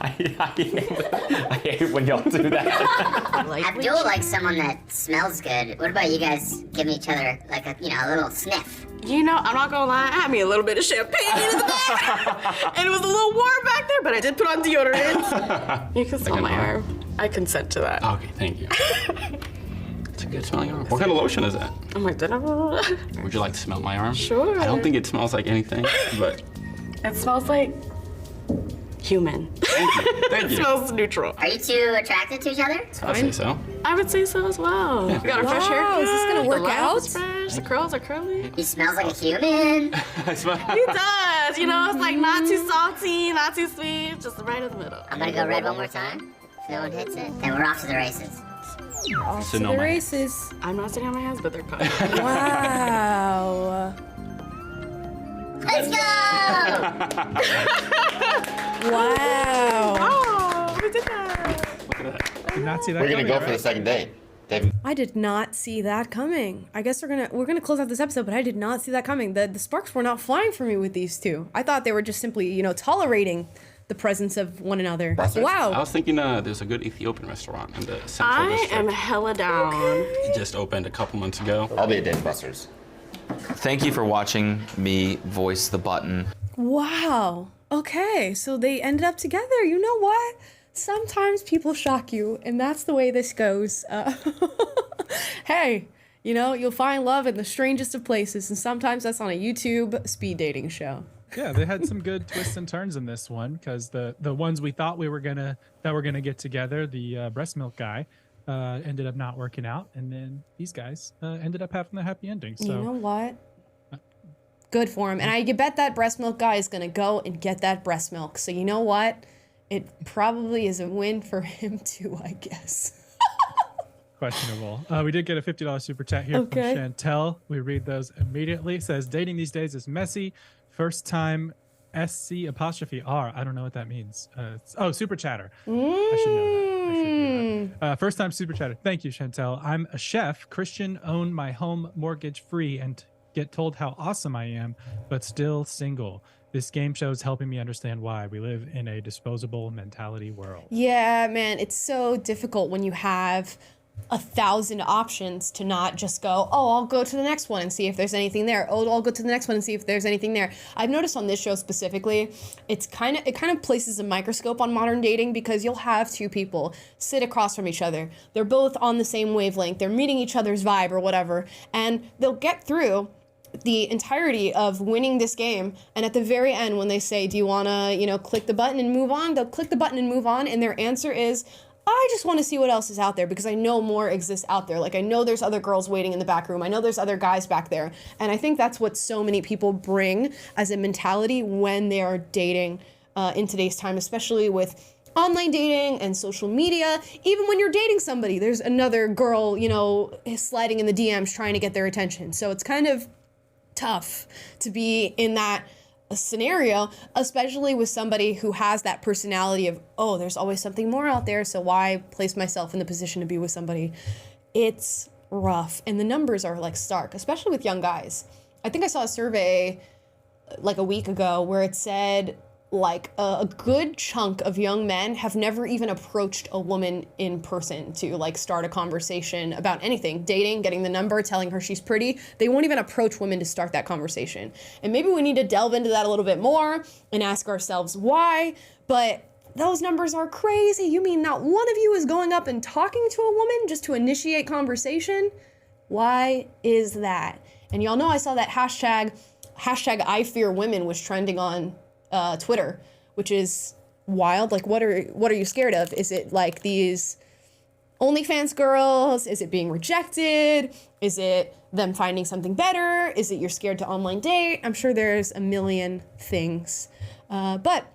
I hate when y'all do that. Abdul likes someone that smells good. What about you guys giving each other like a little sniff? You know, I'm not gonna lie, I had me a little bit of champagne in the back. And it was a little warm back there, but I did put on deodorant. You can smell my arm. I consent to that. Okay, thank you. It's a good smelling arm. What kind of lotion is that? Oh my goodness. Would you like to smell my arm? Sure. I don't think it smells like anything, but... It smells like human. Thank you. Thank you. It smells neutral. Are you two attracted to each other? I'd say so. I would say so as well. Yeah. You got a fresh haircut. Is this gonna work out? The fresh. The curls are curly. He smells like a human. I smell... He does. You know, it's like not too salty, not too sweet, just right in the middle. I'm gonna go red one more time. If no one hits it, then we're off to the races. Off to the races. I'm not sitting on my hands, but they're coming. Wow. Let's go! Wow. Oh, we did that. Look at that. Did not see that We're gonna coming, go right? for the second date. I did not see that coming. I guess we're gonna close out this episode, but I did not see that coming. The sparks were not flying for me with these two. I thought they were just simply, tolerating the presence of one another. Wow. I was thinking there's a good Ethiopian restaurant in the central district. I am hella down. It just opened a couple months ago. I'll be a Dave Buster's. Thank you for watching me voice the button. Wow. Okay, so they ended up together. You know what? Sometimes people shock you, and that's the way this goes. Hey, you'll find love in the strangest of places, and sometimes that's on a YouTube speed dating show. Yeah, they had some good twists and turns in this one, because the ones we thought were gonna get together, the breast milk guy, ended up not working out, and then these guys ended up having a happy ending. So you know what? Good for him. And I bet that breast milk guy is gonna go and get that breast milk. So you know what? It probably is a win for him too, I guess. Questionable. We did get a $50 super chat here from Chantel. We read those immediately. It says, dating these days is messy. First time SC''R. I don't know what that means. Super chatter. I should know that. First time super chatter. Thank you, Chantel. I'm a chef, Christian, own my home mortgage free, and get told how awesome I am, but still single. This game show is helping me understand why we live in a disposable mentality world. Yeah, man, it's so difficult when you have 1,000 options to not just go, oh, I'll go to the next one and see if there's anything there. Oh, I'll go to the next one and see if there's anything there. I've noticed on this show specifically, it kind of places a microscope on modern dating, because you'll have two people sit across from each other. They're both on the same wavelength. They're meeting each other's vibe or whatever, and they'll get through the entirety of winning this game, and at the very end when they say, do you want to click the button and move on, they'll click the button and move on, and their answer is, I just want to see what else is out there, because I know more exists out there. Like, I know there's other girls waiting in the back room, I know there's other guys back there. And I think that's what so many people bring as a mentality when they are dating in today's time, especially with online dating and social media. Even when you're dating somebody, there's another girl sliding in the DMs trying to get their attention. So it's kind of tough to be in that scenario, especially with somebody who has that personality of, oh, there's always something more out there, so why place myself in the position to be with somebody? It's rough, and the numbers are like stark, especially with young guys. I think I saw a survey like a week ago where it said like a good chunk of young men have never even approached a woman in person to like start a conversation about anything, dating, getting the number, telling her she's pretty. They won't even approach women to start that conversation. And maybe we need to delve into that a little bit more and ask ourselves why, but those numbers are crazy. You mean not one of you is going up and talking to a woman just to initiate conversation? Why is that? And y'all know I saw that hashtag I fear women was trending on Twitter, which is wild. Like, what are you scared of? Is it like these OnlyFans girls? Is it being rejected? Is it them finding something better? Is it you're scared to online date? I'm sure there's a million things. But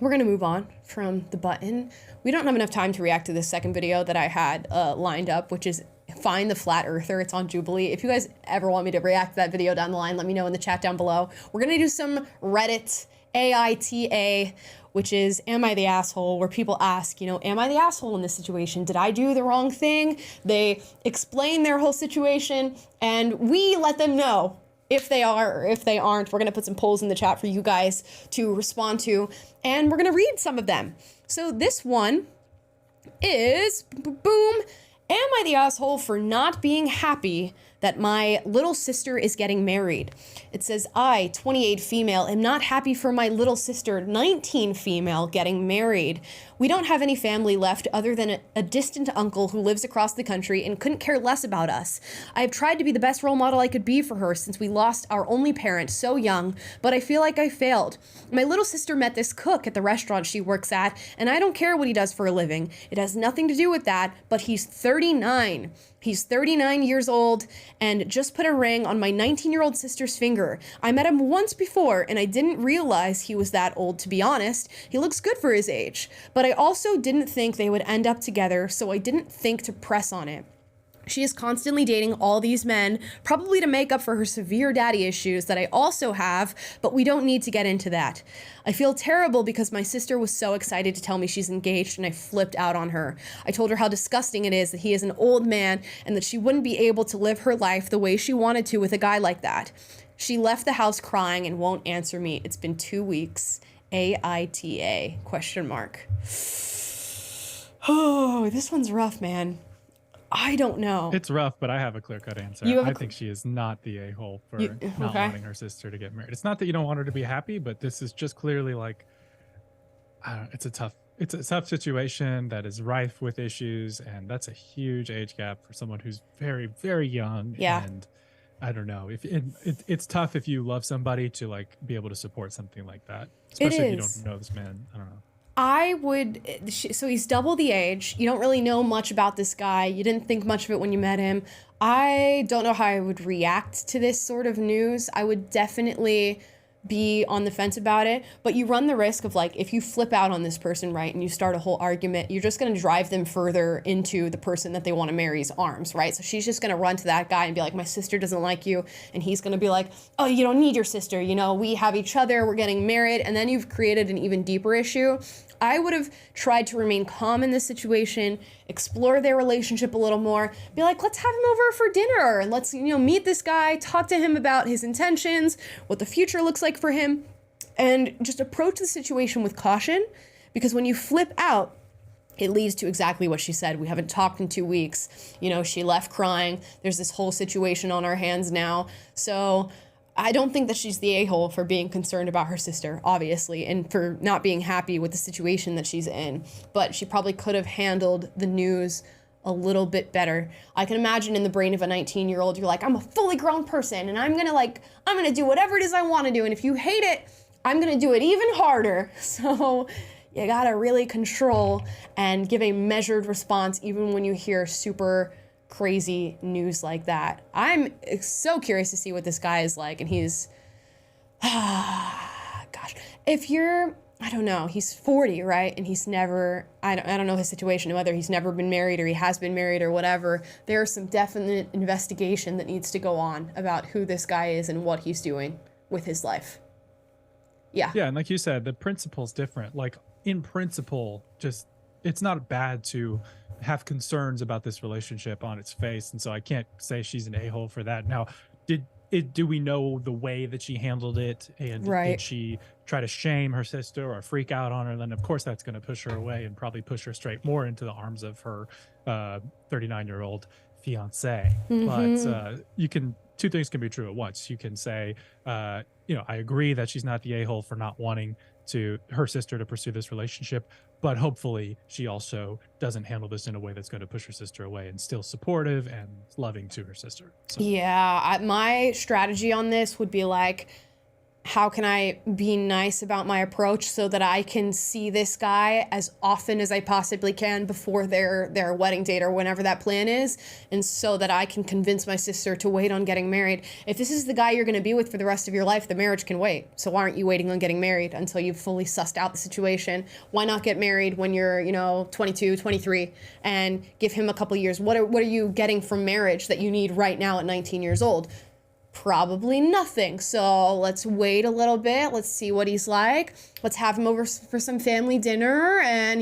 we're gonna move on from the button. We don't have enough time to react to this second video that I had lined up, which is Find the Flat Earther. It's on Jubilee. If you guys ever want me to react to that video down the line, let me know in the chat down below. We're gonna do some Reddit AITA, which is Am I the Asshole, where people ask, am I the asshole in this situation? Did I do the wrong thing? They explain their whole situation, and we let them know if they are or if they aren't. We're gonna put some polls in the chat for you guys to respond to, and we're gonna read some of them. So this one is, boom, am I the asshole for not being happy that my little sister is getting married? It says, I, 28 female, am not happy for my little sister, 19 female, getting married. We don't have any family left other than a distant uncle who lives across the country and couldn't care less about us. I have tried to be the best role model I could be for her since we lost our only parent so young, but I feel like I failed. My little sister met this cook at the restaurant she works at, and I don't care what he does for a living. It has nothing to do with that, but he's 39. He's 39 years old and just put a ring on my 19-year-old sister's finger. I met him once before and I didn't realize he was that old, to be honest. He looks good for his age, but I also didn't think they would end up together, so I didn't think to press on it. She is constantly dating all these men, probably to make up for her severe daddy issues that I also have, but we don't need to get into that. I feel terrible because my sister was so excited to tell me she's engaged and I flipped out on her. I told her how disgusting it is that he is an old man and that she wouldn't be able to live her life the way she wanted to with a guy like that. She left the house crying and won't answer me. It's been 2 weeks. AITA, question mark. Oh, this one's rough, man. I don't know. It's rough, but I have a clear-cut answer. I think she is not the a-hole for not wanting her sister to get married. It's not that you don't want her to be happy, but this is just clearly like, I don't know, it's a tough situation that is rife with issues, and that's a huge age gap for someone who's very, very young. Yeah. And I don't know, if it's tough if you love somebody to like be able to support something like that, especially if you don't know this man. I don't know. I would, so he's double the age. You don't really know much about this guy. You didn't think much of it when you met him. I don't know how I would react to this sort of news. I would definitely be on the fence about it, but you run the risk of like, if you flip out on this person, right, and you start a whole argument, you're just going to drive them further into the person that they want to marry's arms, right? So she's just going to run to that guy and be like, my sister doesn't like you. And he's going to be like, oh, you don't need your sister. You know, we have each other, we're getting married. And then you've created an even deeper issue. I would have tried to remain calm in this situation, explore their relationship a little more, be like, let's have him over for dinner and let's, meet this guy, talk to him about his intentions, what the future looks like for him, and just approach the situation with caution, because when you flip out, it leads to exactly what she said. We haven't talked in 2 weeks. She left crying. There's this whole situation on our hands now. So I don't think that she's the a-hole for being concerned about her sister, obviously, and for not being happy with the situation that she's in. But she probably could have handled the news a little bit better. I can imagine in the brain of a 19-year-old, you're like, I'm a fully grown person, and I'm gonna do whatever it is I want to do. And if you hate it, I'm gonna do it even harder. So you gotta really control and give a measured response, even when you hear super crazy news like that. I'm so curious to see what this guy is like, and he's, gosh, I don't know, he's 40, right? And he's never, I don't know his situation, whether he's never been married or he has been married or whatever. There's some definite investigation that needs to go on about who this guy is and what he's doing with his life. Yeah. Yeah, and like you said, the principle's different. Like, in principle, just, it's not bad to have concerns about this relationship on its face, and so I can't say she's an a-hole for that. Now, do we know the way that she handled it, and did she try to shame her sister or freak out on her? Then of course that's going to push her away and probably push her straight more into the arms of her 39-year-old fiance. But two things can be true at once. You can say, I agree that she's not the a-hole for not wanting her sister to pursue this relationship, but hopefully she also doesn't handle this in a way that's going to push her sister away and still supportive and loving to her sister. So. Yeah, my strategy on this would be like, how can I be nice about my approach so that I can see this guy as often as I possibly can before their wedding date or whenever that plan is, and so that I can convince my sister to wait on getting married. If this is the guy you're going to be with for the rest of your life, the marriage can wait. So why aren't you waiting on getting married until you've fully sussed out the situation? Why not get married when you're, 22, 23, and give him a couple years? What are you getting from marriage that you need right now at 19 years old? Probably nothing. So let's wait a little bit. Let's see what he's like. Let's have him over for some family dinner and,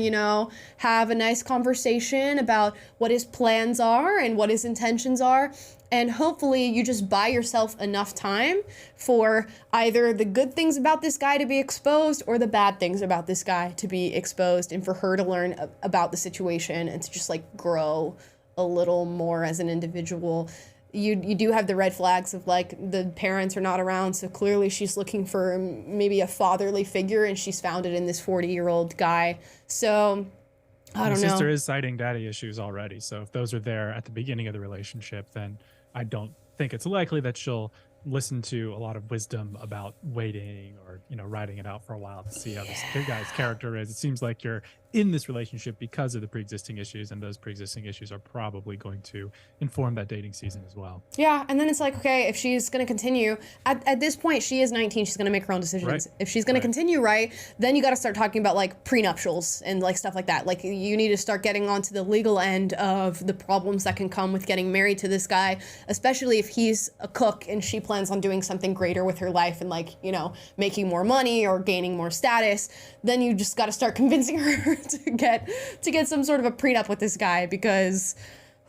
have a nice conversation about what his plans are and what his intentions are. And hopefully you just buy yourself enough time for either the good things about this guy to be exposed or the bad things about this guy to be exposed, and for her to learn about the situation and to just like grow a little more as an individual. You do have the red flags of like the parents are not around, so clearly she's looking for maybe a fatherly figure, and she's found it in this 40-year-old guy. So I don't know. My sister is citing daddy issues already, so if those are there at the beginning of the relationship, then I don't think it's likely that she'll listen to a lot of wisdom about waiting or riding it out for a while to see how this guy's character is. It seems like you're in this relationship because of the pre-existing issues, and those pre-existing issues are probably going to inform that dating season as well. Yeah, and then it's like, okay, if she's going to continue, at this point, she is 19, she's going to make her own decisions. Right. If she's going to continue, right, then you got to start talking about like prenuptials and like stuff like that. Like you need to start getting onto the legal end of the problems that can come with getting married to this guy, especially if he's a cook and she plans on doing something greater with her life and like, you know, making more money or gaining more status. Then you just got to start convincing her to get some sort of a prenup with this guy, because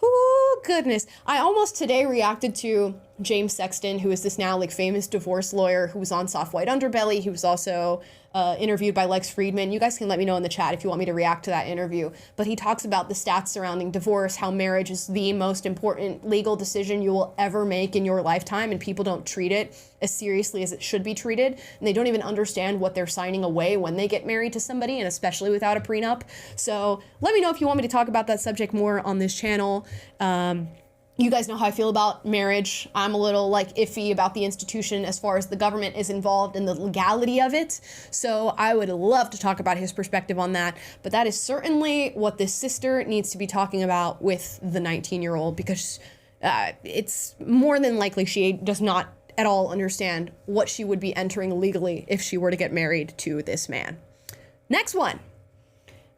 oh goodness, I almost today reacted to James Sexton, who is this now like famous divorce lawyer who was on Soft White Underbelly. He was also interviewed by Lex Friedman. You guys can let me know in the chat if you want me to react to that interview. But he talks about the stats surrounding divorce, how marriage is the most important legal decision you will ever make in your lifetime, and people don't treat it as seriously as it should be treated. And they don't even understand what they're signing away when they get married to somebody, and especially without a prenup. So let me know if you want me to talk about that subject more on this channel. You guys know how I feel about marriage. I'm a little like iffy about the institution as far as the government is involved in the legality of it. So I would love to talk about his perspective on that. But that is certainly what this sister needs to be talking about with the 19-year-old, because it's more than likely she does not at all understand what she would be entering legally if she were to get married to this man. Next one.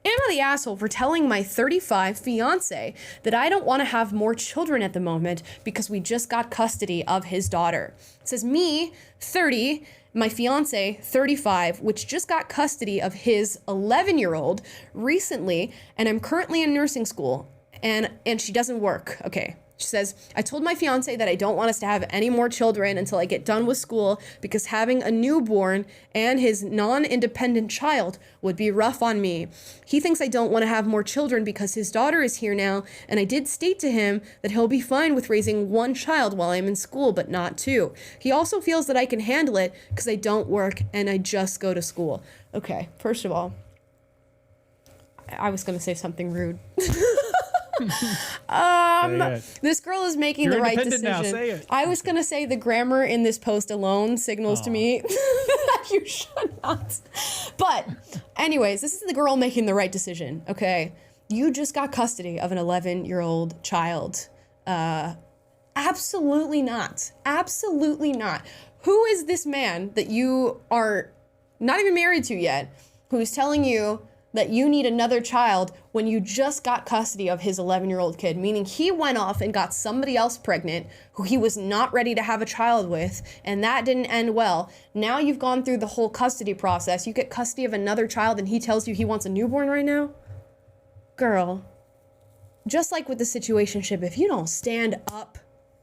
Am I the asshole for telling my 35 fiance that I don't want to have more children at the moment because we just got custody of his daughter? It says me, 30, my fiance, 35, which just got custody of his 11-year-old recently, and I'm currently in nursing school, and she doesn't work. Okay. She says, I told my fiance that I don't want us to have any more children until I get done with school, because having a newborn and his non-independent child would be rough on me. He thinks I don't want to have more children because his daughter is here now, and I did state to him that he'll be fine with raising one child while I'm in school, but not two. He also feels that I can handle it because I don't work and I just go to school. Okay, first of all, I was going to say something rude. This girl is making the right decision. Now, say it. I was gonna say the grammar in this post alone signals to me that you should not. But anyways, this is the girl making the right decision. Okay, you just got custody of an 11-year-old child. Absolutely not. Absolutely not. Who is this man that you are not even married to yet, who's telling you that you need another child when you just got custody of his 11-year-old kid? Meaning he went off and got somebody else pregnant who he was not ready to have a child with, and that didn't end well. Now you've gone through the whole custody process. You get custody of another child and he tells you he wants a newborn right now? Girl, just like with the situationship, if you don't stand up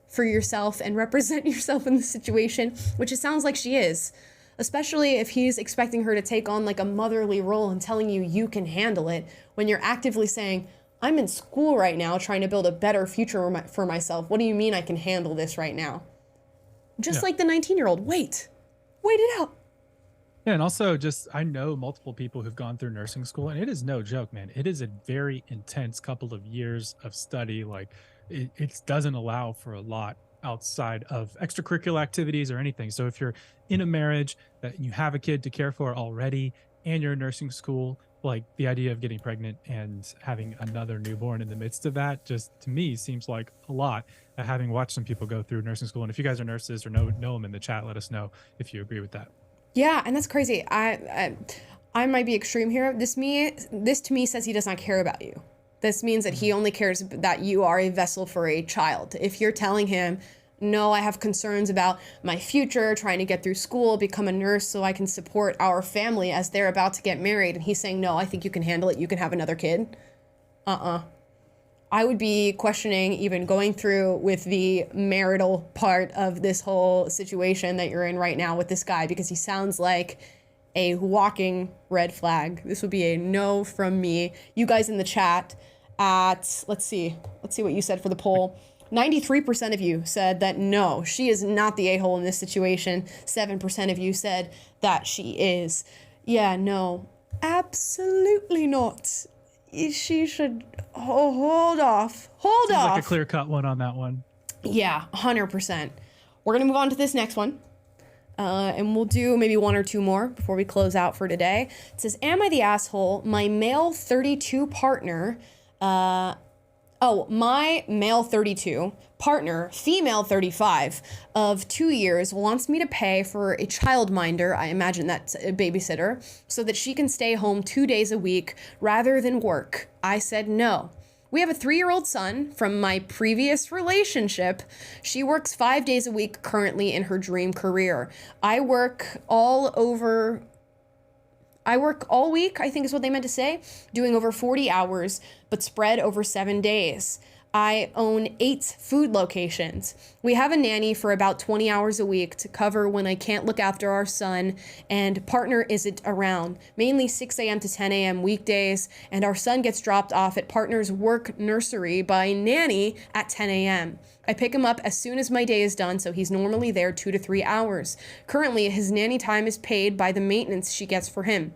for yourself and represent yourself in the situation, which it sounds like she is, especially if he's expecting her to take on like a motherly role and telling you you can handle it, when you're actively saying, I'm in school right now trying to build a better future for myself. What do you mean I can handle this right now? Just like the 19-year-old, wait it out. Yeah, and also just, I know multiple people who've gone through nursing school, and it is no joke, man. It is a very intense couple of years of study. Like it doesn't allow for a lot outside of extracurricular activities or anything. So if you're in a marriage that you have a kid to care for already and you're in nursing school, like the idea of getting pregnant and having another newborn in the midst of that, just to me seems like a lot. Having watched some people go through nursing school, and if you guys are nurses or know them in the chat, let us know if you agree with that. Yeah, and that's crazy. I might be extreme here. This to me says he does not care about you. This means that he only cares that you are a vessel for a child. If you're telling him, no, I have concerns about my future, trying to get through school, become a nurse so I can support our family as they're about to get married, and he's saying, no, I think you can handle it, you can have another kid. I would be questioning even going through with the marital part of this whole situation that you're in right now with this guy, because he sounds like a walking red flag. This would be a no from me. You guys in the chat let's see what you said for the poll. 93% of you said that no, she is not the a-hole in this situation. 7% of you said that she is. Yeah, no, absolutely not. She should hold off. Seems like a clear-cut one on that one. Yeah, 100%. We're going to move on to this next one. And we'll do maybe one or two more before we close out for today. It says, am I the asshole? My male 32 partner, my male 32 partner, female 35 of 2 years, wants me to pay for a childminder, I imagine that's a babysitter, so that she can stay home 2 days a week rather than work. I said no. We have a 3-year-old son from my previous relationship. She works 5 days a week currently in her dream career. I work all week, I think is what they meant to say, doing over 40 hours, but spread over 7 days. I own 8 food locations. We have a nanny for about 20 hours a week to cover when I can't look after our son and partner isn't around, mainly 6 a.m. to 10 a.m. weekdays, and our son gets dropped off at partner's work nursery by nanny at 10 a.m. I pick him up as soon as my day is done, so he's normally there 2 to 3 hours. Currently, his nanny time is paid by the maintenance she gets for him.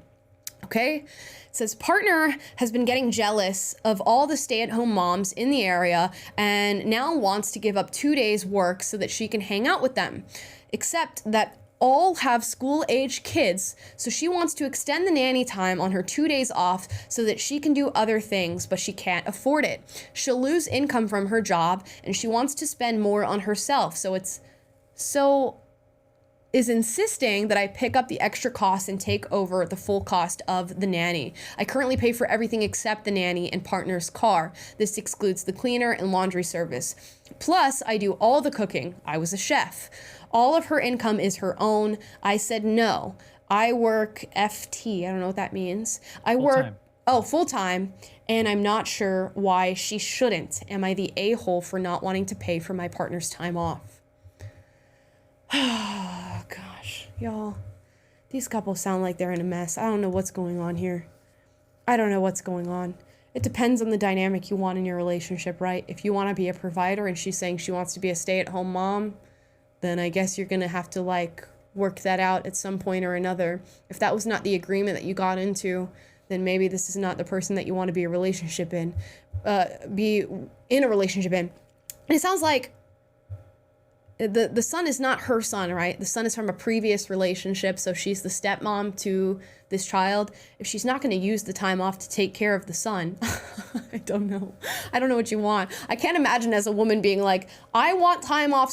Okay? It says, partner has been getting jealous of all the stay-at-home moms in the area and now wants to give up 2 days work so that she can hang out with them. Except that all have school-age kids, so she wants to extend the nanny time on her 2 days off so that she can do other things, but she can't afford it. She'll lose income from her job, and she wants to spend more on herself, is insisting that I pick up the extra cost and take over the full cost of the nanny. I currently pay for everything except the nanny and partner's car. This excludes the cleaner and laundry service. Plus, I do all the cooking. I was a chef. All of her income is her own. I said no. I work FT. I don't know what that means. Full-time. And I'm not sure why she shouldn't. Am I the a-hole for not wanting to pay for my partner's time off? Oh, gosh, y'all, these couples sound like they're in a mess. I don't know what's going on here. I don't know what's going on. It depends on the dynamic you want in your relationship, right? If you want to be a provider and she's saying she wants to be a stay-at-home mom, then I guess you're going to have to, work that out at some point or another. If that was not the agreement that you got into, then maybe this is not the person that you want to be in a relationship in. And it sounds like the son is not her son, right? The son is from a previous relationship, so she's the stepmom to this child. If she's not going to use the time off to take care of the son, I don't know. I don't know what you want. I can't imagine as a woman being like, I want time off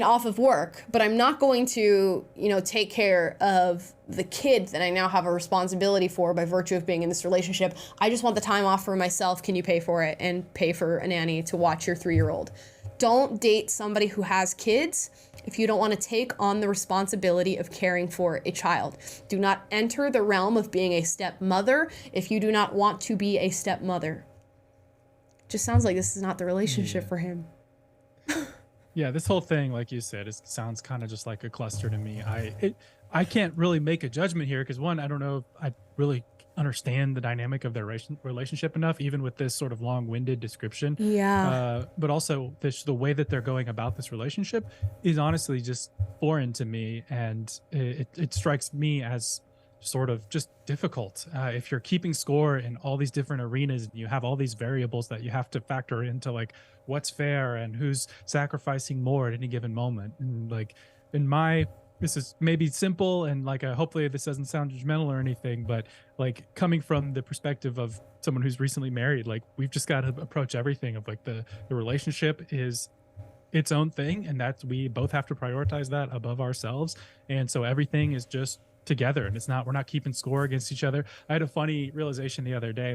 off of work, but I'm not going to, take care of the kid that I now have a responsibility for by virtue of being in this relationship. I just want the time off for myself. Can you pay for it? And pay for a nanny to watch your 3-year-old. Don't date somebody who has kids if you don't want to take on the responsibility of caring for a child. Do not enter the realm of being a stepmother if you do not want to be a stepmother. Just sounds like this is not the relationship for him. Yeah, this whole thing, like you said, it sounds kind of just like a cluster to me. I can't really make a judgment here because, one, I don't know if I really understand the dynamic of their relationship enough, even with this sort of long-winded description. Yeah. But also the way that they're going about this relationship is honestly just foreign to me, and it strikes me as sort of just difficult. If you're keeping score in all these different arenas and you have all these variables that you have to factor into, what's fair and who's sacrificing more at any given moment. And this is maybe simple and hopefully this doesn't sound judgmental or anything, but coming from the perspective of someone who's recently married, we've just got to approach everything of the relationship is its own thing, and that we both have to prioritize that above ourselves. And so everything is just together, and we're not keeping score against each other. I had a funny realization the other day.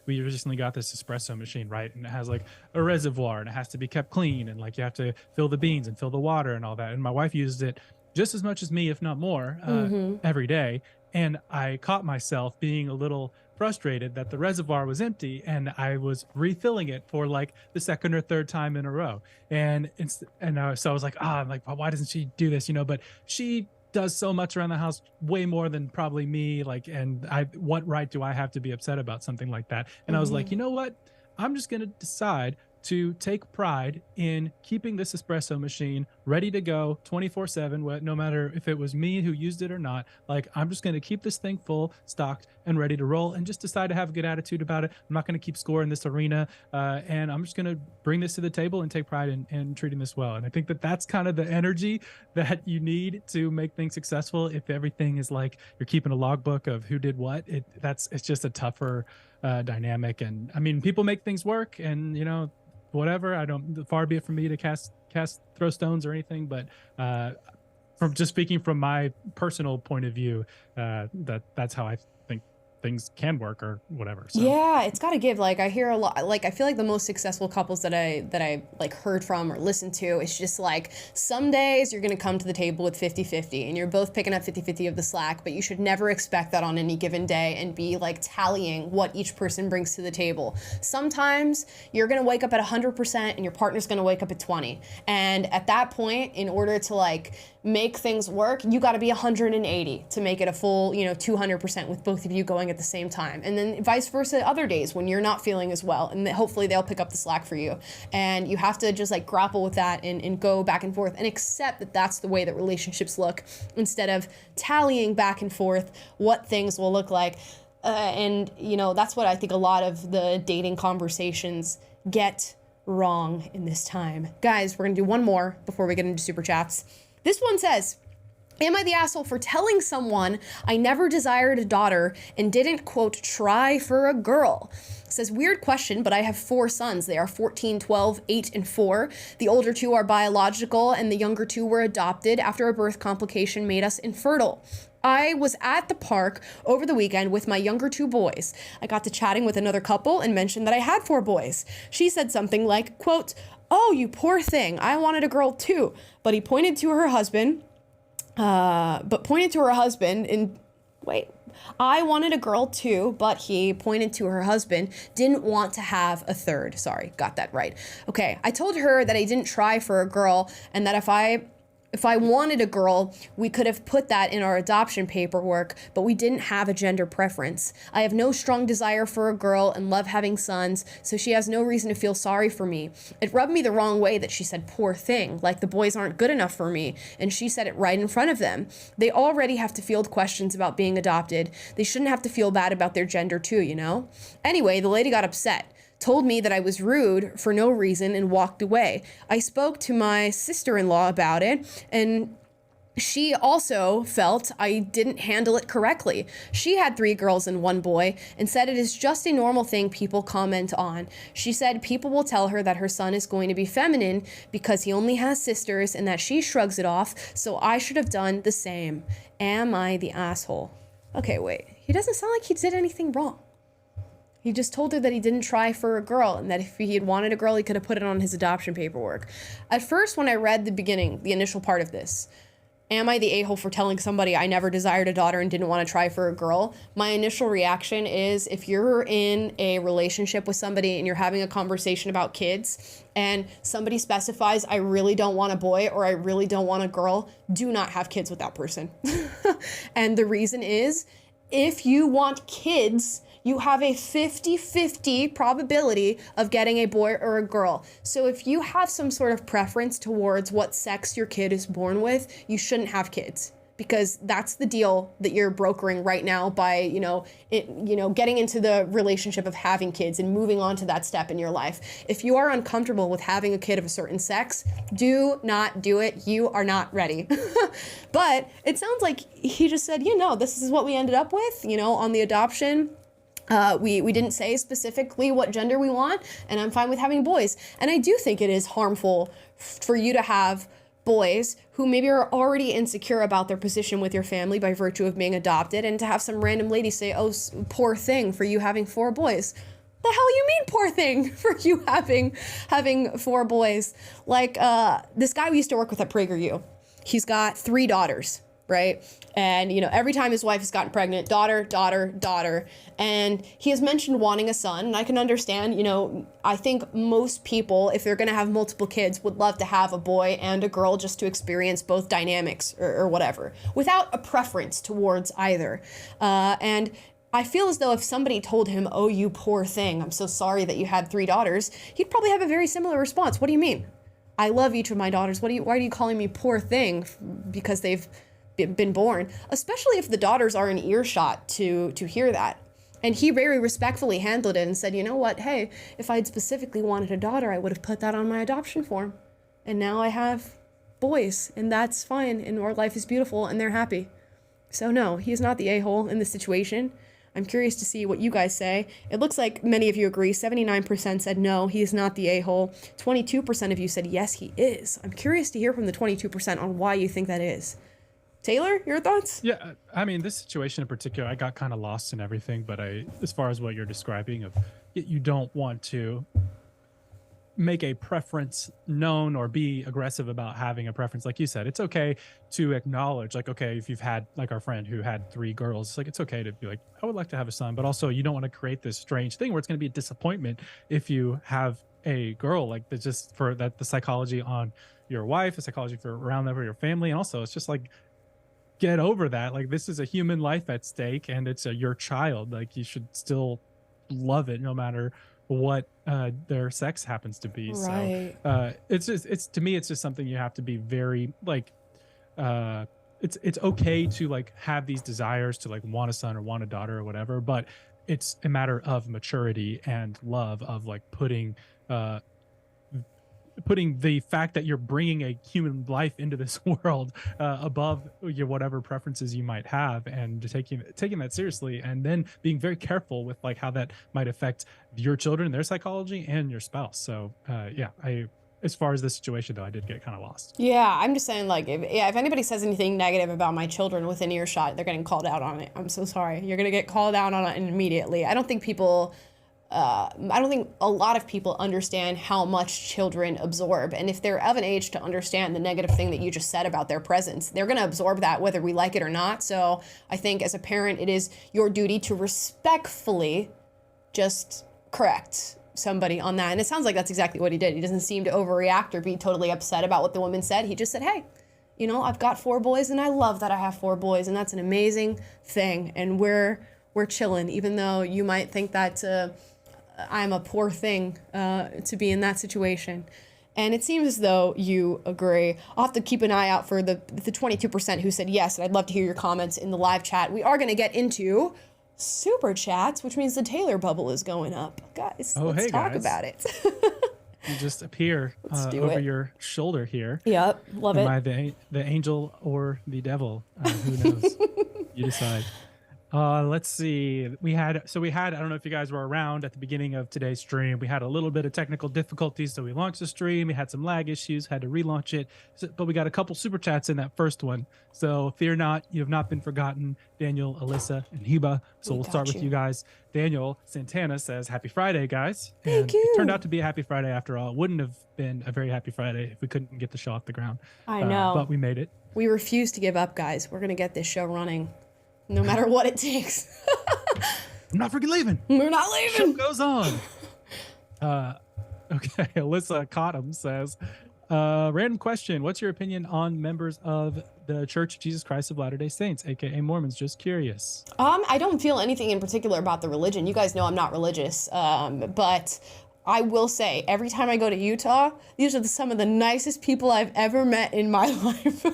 We recently got this espresso machine, right? And it has a reservoir, and it has to be kept clean, and you have to fill the beans and fill the water and all that. And my wife uses it just as much as me, if not more, every day. And I caught myself being a little frustrated that the reservoir was empty, and I was refilling it for the second or third time in a row. So I was like, why doesn't she do this? But she does so much around the house, way more than probably me. What right do I have to be upset about something like that? And I was like, you know what? I'm just going to decide to take pride in keeping this espresso machine ready to go 24/7, no matter if it was me who used it or not. Like, I'm just going to keep this thing full, stocked, and ready to roll, and just decide to have a good attitude about it. I'm not going to keep score in this arena, and I'm just going to bring this to the table and take pride in treating this well. And I think that that's kind of the energy that you need to make things successful. If everything is like you're keeping a logbook of who did what, it's just a tougher dynamic. And I mean, people make things work, and whatever. Far be it from me to throw stones or anything, but from just speaking from my personal point of view, that's how I think things can work or whatever. So. Yeah, it's got to give. Like, I hear a lot, like, I feel like the most successful couples that I like heard from or listened to, it's just like, some days you're going to come to the table with 50-50 and you're both picking up 50-50 of the slack, but you should never expect that on any given day and be like tallying what each person brings to the table. Sometimes you're going to wake up at 100% and your partner's going to wake up at 20. And at that point, in order to like make things work, you got to be 180 to make it a full, 200% with both of you going at the same time. And then vice versa other days when you're not feeling as well, and hopefully they'll pick up the slack for you. And you have to just like grapple with that and go back and forth and accept that that's the way that relationships look, instead of tallying back and forth what things will look like. And that's what I think a lot of the dating conversations get wrong in this time. Guys, we're gonna do one more before we get into super chats. This one says, am I the asshole for telling someone I never desired a daughter and didn't, quote, try for a girl? It says, weird question, but I have 4 sons. They are 14, 12, 8, and 4. The older 2 are biological, and the younger 2 were adopted after a birth complication made us infertile. I was at the park over the weekend with my younger 2 boys. I got to chatting with another couple and mentioned that I had 4 boys. She said something like, quote, oh, you poor thing, I wanted a girl too. But he pointed to her husband, I wanted a girl too, but he pointed to her husband, didn't want to have a third. Sorry, got that right. Okay, I told her that I didn't try for a girl and that if I wanted a girl, we could have put that in our adoption paperwork, but we didn't have a gender preference. I have no strong desire for a girl and love having sons, so she has no reason to feel sorry for me. It rubbed me the wrong way that she said poor thing, like the boys aren't good enough for me, and she said it right in front of them. They already have to field questions about being adopted. They shouldn't have to feel bad about their gender too, Anyway, the lady got upset, told me that I was rude for no reason, and walked away. I spoke to my sister-in-law about it, and she also felt I didn't handle it correctly. She had 3 girls and 1 boy and said it is just a normal thing people comment on. She said people will tell her that her son is going to be feminine because he only has sisters and that she shrugs it off, so I should have done the same. Am I the asshole? Okay, wait. He doesn't sound like he did anything wrong. He just told her that he didn't try for a girl and that if he had wanted a girl, he could have put it on his adoption paperwork. At first, when I read the initial part of this, am I the a-hole for telling somebody I never desired a daughter and didn't want to try for a girl? My initial reaction is, if you're in a relationship with somebody and you're having a conversation about kids and somebody specifies, I really don't want a boy or I really don't want a girl, do not have kids with that person. And the reason is, if you want kids, you have a 50-50 probability of getting a boy or a girl. So if you have some sort of preference towards what sex your kid is born with, you shouldn't have kids, because that's the deal that you're brokering right now by, getting into the relationship of having kids and moving on to that step in your life. If you are uncomfortable with having a kid of a certain sex, do not do it. You are not ready. But it sounds like he just said, this is what we ended up with, on the adoption. We didn't say specifically what gender we want, and I'm fine with having boys. And I do think it is harmful for you to have boys who maybe are already insecure about their position with your family by virtue of being adopted, and to have some random lady say, oh, poor thing for you having 4 boys. The hell you mean poor thing for you having 4 boys? Like, this guy we used to work with at PragerU, he's got 3 daughters, right? And, every time his wife has gotten pregnant, daughter, daughter, daughter. And he has mentioned wanting a son. And I can understand, I think most people, if they're going to have multiple kids, would love to have a boy and a girl just to experience both dynamics or whatever, without a preference towards either. And I feel as though if somebody told him, oh, you poor thing, I'm so sorry that you had 3 daughters, he'd probably have a very similar response. What do you mean? I love each of my daughters. Why are you calling me poor thing because they've been born? Especially if the daughters are in earshot to hear that. And he very respectfully handled it and said, you know what? Hey, if I'd specifically wanted a daughter, I would have put that on my adoption form. And now I have boys, and that's fine, and our life is beautiful, and they're happy. So no, he's not the a-hole in this situation. I'm curious to see what you guys say. It looks like many of you agree. 79% said no, he is not the a-hole. 22% of you said yes, he is. I'm curious to hear from the 22% on why you think that is. Taylor, your thoughts? Yeah, I mean, this situation in particular, I got kind of lost in everything, but as far as what you're describing of you don't want to make a preference known or be aggressive about having a preference. Like you said, it's okay to acknowledge, like, okay, if you've had, like our friend who had 3 girls, like, it's okay to be like, I would like to have a son, but also you don't want to create this strange thing where it's going to be a disappointment if you have a girl. Like, that's just for that, the psychology on your wife, the psychology for around them or your family. And also it's just like, get over that. Like, this is a human life at stake and it's your child. Like, you should still love it no matter what their sex happens to be. Right. So it's to me, it's just something you have to be very like, it's okay to like have these desires to like want a son or want a daughter or whatever, but it's a matter of maturity and love of like putting the fact that you're bringing a human life into this world above your whatever preferences you might have, and taking that seriously, and then being very careful with like how that might affect your children, their psychology, and your spouse. So yeah, as far as this situation though, I did get kind of lost. Yeah, I'm just saying, like, if anybody says anything negative about my children within earshot, they're getting called out on it. I'm so sorry. You're gonna get called out on it immediately. I don't think a lot of people understand how much children absorb. And if they're of an age to understand the negative thing that you just said about their presence, they're going to absorb that whether we like it or not. So I think as a parent, it is your duty to respectfully just correct somebody on that. And it sounds like that's exactly what he did. He doesn't seem to overreact or be totally upset about what the woman said. He just said, hey, you know, I've got 4 boys and I love that I have 4 boys, and that's an amazing thing. And we're chilling, even though you might think that I'm a poor thing to be in that situation. And it seems as though you agree. I'll have to keep an eye out for the 22% who said yes, and I'd love to hear your comments in the live chat. We are going to get into super chats, which means the Taylor bubble is going up. Guys, let's talk about it. You just appear over your shoulder here. Yep, love it. Am I the angel or the devil? Who knows? You decide. Let's see. We had, I don't know if you guys were around at the beginning of today's stream. We had a little bit of technical difficulties, so we launched the stream. We had some lag issues, had to relaunch it, but we got a couple super chats in that first one. So fear not, you have not been forgotten. Daniel, Alyssa, and Heba. So we'll start with you guys. Daniel Santana says, happy Friday, guys. Thank you. It turned out to be a happy Friday after all. It wouldn't have been a very happy Friday if we couldn't get the show off the ground. I know. But we made it. We refuse to give up, guys. We're going to get this show running. No matter what it takes. I'm not freaking leaving. We're not leaving. Show goes on. Okay, Alyssa Cottom says, random question. What's your opinion on members of the Church of Jesus Christ of Latter-day Saints, aka Mormons? Just curious. I don't feel anything in particular about the religion. You guys know I'm not religious, but I will say, every time I go to Utah, these are some of the nicest people I've ever met in my life.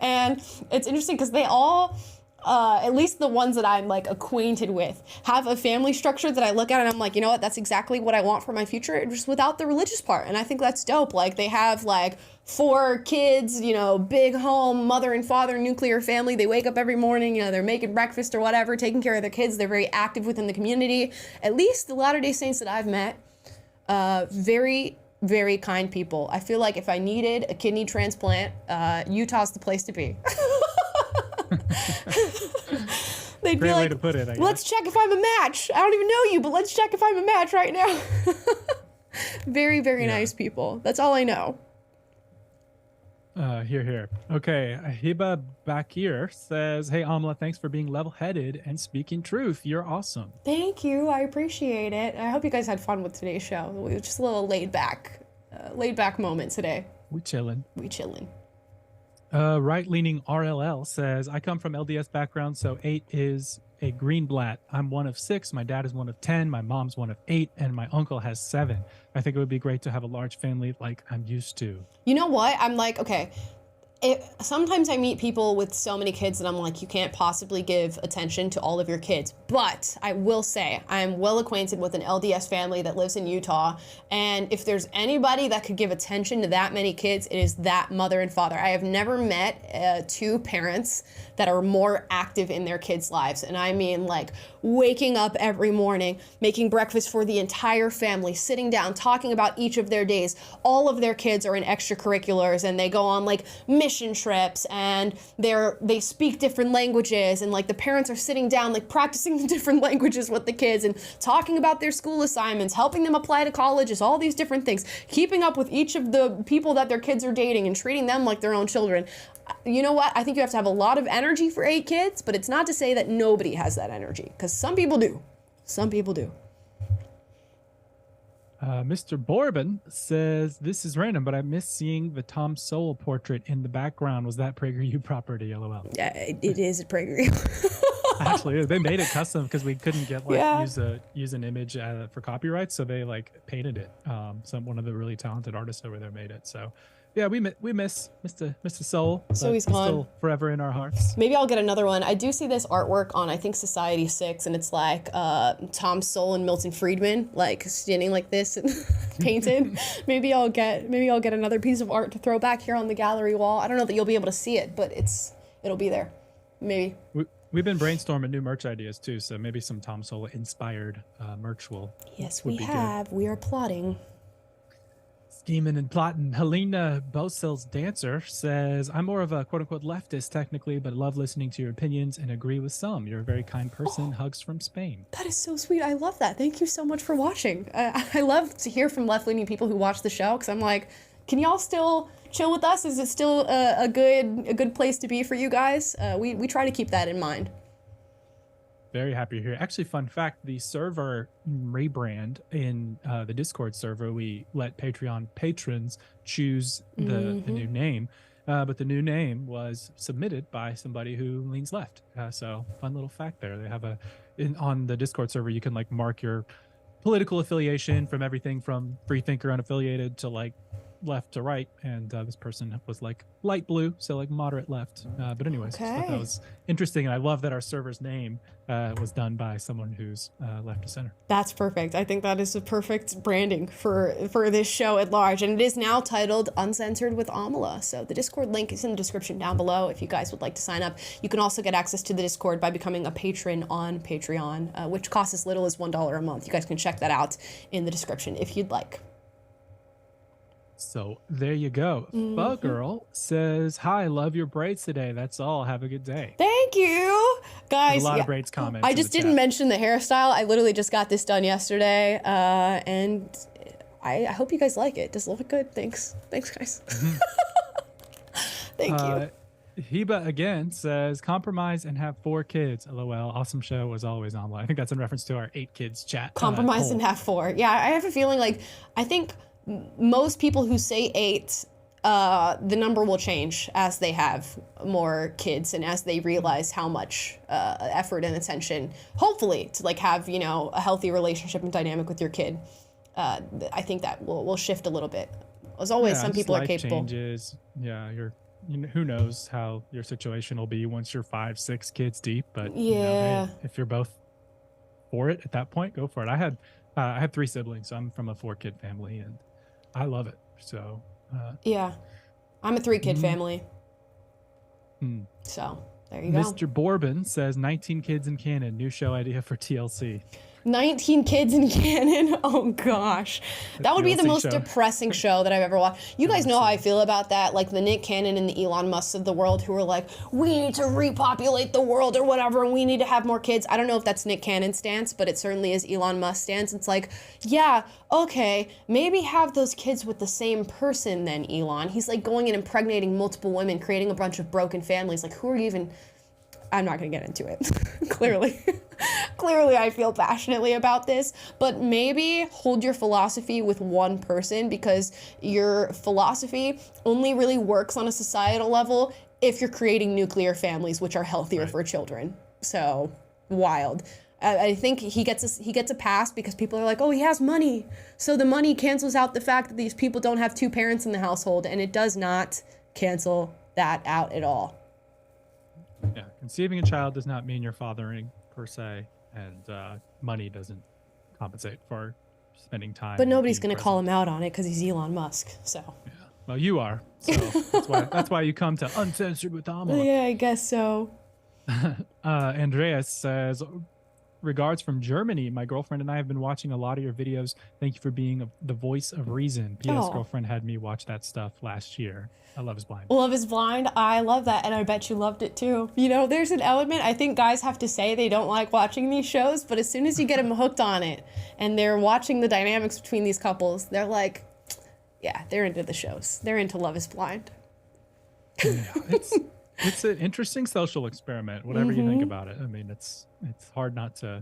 And it's interesting because they all, at least the ones that I'm like acquainted with, have a family structure that I look at and I'm like, you know what, that's exactly what I want for my future, just without the religious part. And I think that's dope. Like, they have like 4 kids, you know, big home, mother and father, nuclear family. They wake up every morning, you know, they're making breakfast or whatever, taking care of their kids. They're very active within the community. At least the Latter-day Saints that I've met, very, very kind people. I feel like if I needed a kidney transplant, Utah's the place to be. They'd Great be way like, to put it, I guess. let's check if I'm a match. I don't even know you, but let's check if I'm a match right now. Very, very nice people. That's all I know. Here. Okay, Hiba Bakir says, hey, Amla, thanks for being level-headed and speaking truth. You're awesome. Thank you. I appreciate it. I hope you guys had fun with today's show. It was just a little laid back moment today. We chilling. Right-leaning RLL says, I come from LDS background, so 8 is a Greenblatt. I'm one of 6. My dad is one of 10. My mom's one of 8, and my uncle has 7. I think it would be great to have a large family like I'm used to. You know what? I'm like, okay. Sometimes I meet people with so many kids and I'm like, you can't possibly give attention to all of your kids. But I will say, I am well acquainted with an LDS family that lives in Utah. And if there's anybody that could give attention to that many kids, it is that mother and father. I have never met 2 parents that are more active in their kids' lives. And I mean like waking up every morning, making breakfast for the entire family, sitting down, talking about each of their days. All of their kids are in extracurriculars and they go on like mission trips and they speak different languages, and like the parents are sitting down like practicing the different languages with the kids and talking about their school assignments, helping them apply to colleges, all these different things, keeping up with each of the people that their kids are dating and treating them like their own children. You know what? I think you have to have a lot of energy for 8 kids, but it's not to say that nobody has that energy, because some people do. Some people do. Mr. Bourbon says, this is random, but I miss seeing the Tom Sowell portrait in the background. Was that PragerU property, LOL? Yeah, it is a PragerU. Actually, they made it custom because we couldn't get use an image for copyright, so they like painted it. One of the really talented artists over there made it. So yeah, we miss Mr. Sowell. So he's gone. Still forever in our hearts. Maybe I'll get another one. I do see this artwork on, I think, Society 6, and it's like Tom Sowell and Milton Friedman, like standing like this and painted. Maybe I'll get another piece of art to throw back here on the gallery wall. I don't know that you'll be able to see it, but it'll be there. Maybe. We've been brainstorming new merch ideas too, so maybe some Tom Sowell inspired merch will. Yes, we have. Good. We are plotting. Scheming and plotting. Helena Bosel's Dancer says, I'm more of a quote-unquote leftist technically, but love listening to your opinions and agree with some. You're a very kind person. Hugs from Spain. That is so sweet. I love that. Thank you so much for watching. I love to hear from left-leaning people who watch the show, because I'm like, can y'all still chill with us? Is it still a good place to be for you guys? We try to keep that in mind. Very happy to hear. Actually, fun fact, the server rebrand in the Discord server, we let Patreon patrons choose the new name, but the new name was submitted by somebody who leans left. So fun little fact there. They have on the Discord server, you can like mark your political affiliation from everything from free thinker unaffiliated to like left to right, and this person was like light blue, so like moderate left. But anyways, I thought that was interesting, and I love that our server's name was done by someone who's left to center. That's perfect. I think that is a perfect branding for this show at large, and it is now titled Uncensored with Amala. So the Discord link is in the description down below if you guys would like to sign up. You can also get access to the Discord by becoming a patron on Patreon, which costs as little as $1 a month. You guys can check that out in the description if you'd like. So there you go. Bug Girl says, hi, love your braids today. That's all. Have a good day. Thank you, guys. There's a lot of braids comments. I just didn't mention the hairstyle. I literally just got this done yesterday, and I hope you guys like it. Does it look good? Thanks, guys. Thank you. Heba again says, compromise and have 4 kids. LOL. Awesome show as always online. I think that's in reference to our 8 kids chat. Compromise and have 4. Yeah, I have a feeling like, I think most people who say 8, the number will change as they have more kids and as they realize how much effort and attention, hopefully, to like have, you know, a healthy relationship and dynamic with your kid. I think that will shift a little bit. As always, some people are capable. Changes. Yeah, who knows how your situation will be once you're 5, 6 kids deep. But yeah, you know, hey, if you're both for it at that point, go for it. I had 3 siblings, so I'm from a 4-kid family, and I love it. So yeah, I'm a 3-kid family. So there you go. Mr. Bourbon says 19 kids in canon. New show idea for TLC. 19 kids in canon. Oh gosh, that would be the most depressing show that I've ever watched. You guys know how I feel about that, like the Nick Cannon and the Elon Musks of the world who are like, we need to repopulate the world or whatever, and we need to have more kids. I don't know if that's Nick Cannon's stance, but it certainly is Elon Musk's stance. It's like, yeah, okay, maybe have those kids with the same person then, Elon. He's like going and impregnating multiple women, creating a bunch of broken families. Like, who are you even? I'm not gonna get into it, clearly. Clearly, I feel passionately about this, but maybe hold your philosophy with one person, because your philosophy only really works on a societal level if you're creating nuclear families, which are healthier for children. So, wild. I think he gets a pass because people are like, oh, he has money. So the money cancels out the fact that these people don't have two parents in the household, and it does not cancel that out at all. Yeah, conceiving a child does not mean you're fathering per se, and money doesn't compensate for spending time. But nobody's going to call him out on it because he's Elon Musk. So. Yeah. Well, you are. So that's why you come to Uncensored with Amala. Yeah, I guess so. Andreas says, regards from Germany. My girlfriend and I have been watching a lot of your videos. Thank you for being the voice of reason. P.S. Girlfriend had me watch that stuff last year. I Love is Blind. Love is Blind. I love that, and I bet you loved it too. You know, there's an element, I think guys have to say they don't like watching these shows, but as soon as you get them hooked on it and they're watching the dynamics between these couples, they're like, yeah, they're into the shows. They're into Love is Blind. Yeah, it's an interesting social experiment, whatever you think about it. I mean, it's hard not to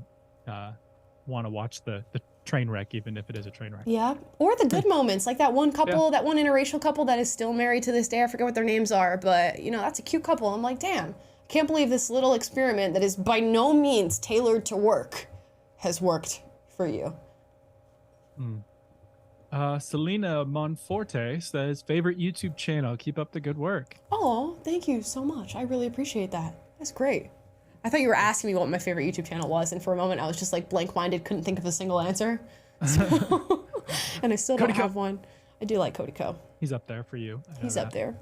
want to watch the train wreck, even if it is a train wreck. Yeah, or the good moments, like that one couple, that one interracial couple that is still married to this day. I forget what their names are, but you know, that's a cute couple. I'm like, damn, I can't believe this little experiment that is by no means tailored to work has worked for you. Selena Monforte says, favorite YouTube channel. Keep up the good work. Oh, thank you so much. I really appreciate that. That's great. I thought you were asking me what my favorite YouTube channel was, and for a moment I was just like blank-minded, couldn't think of a single answer. So, and I still don't have one. I do like Cody Ko. He's up there for you. He's up there.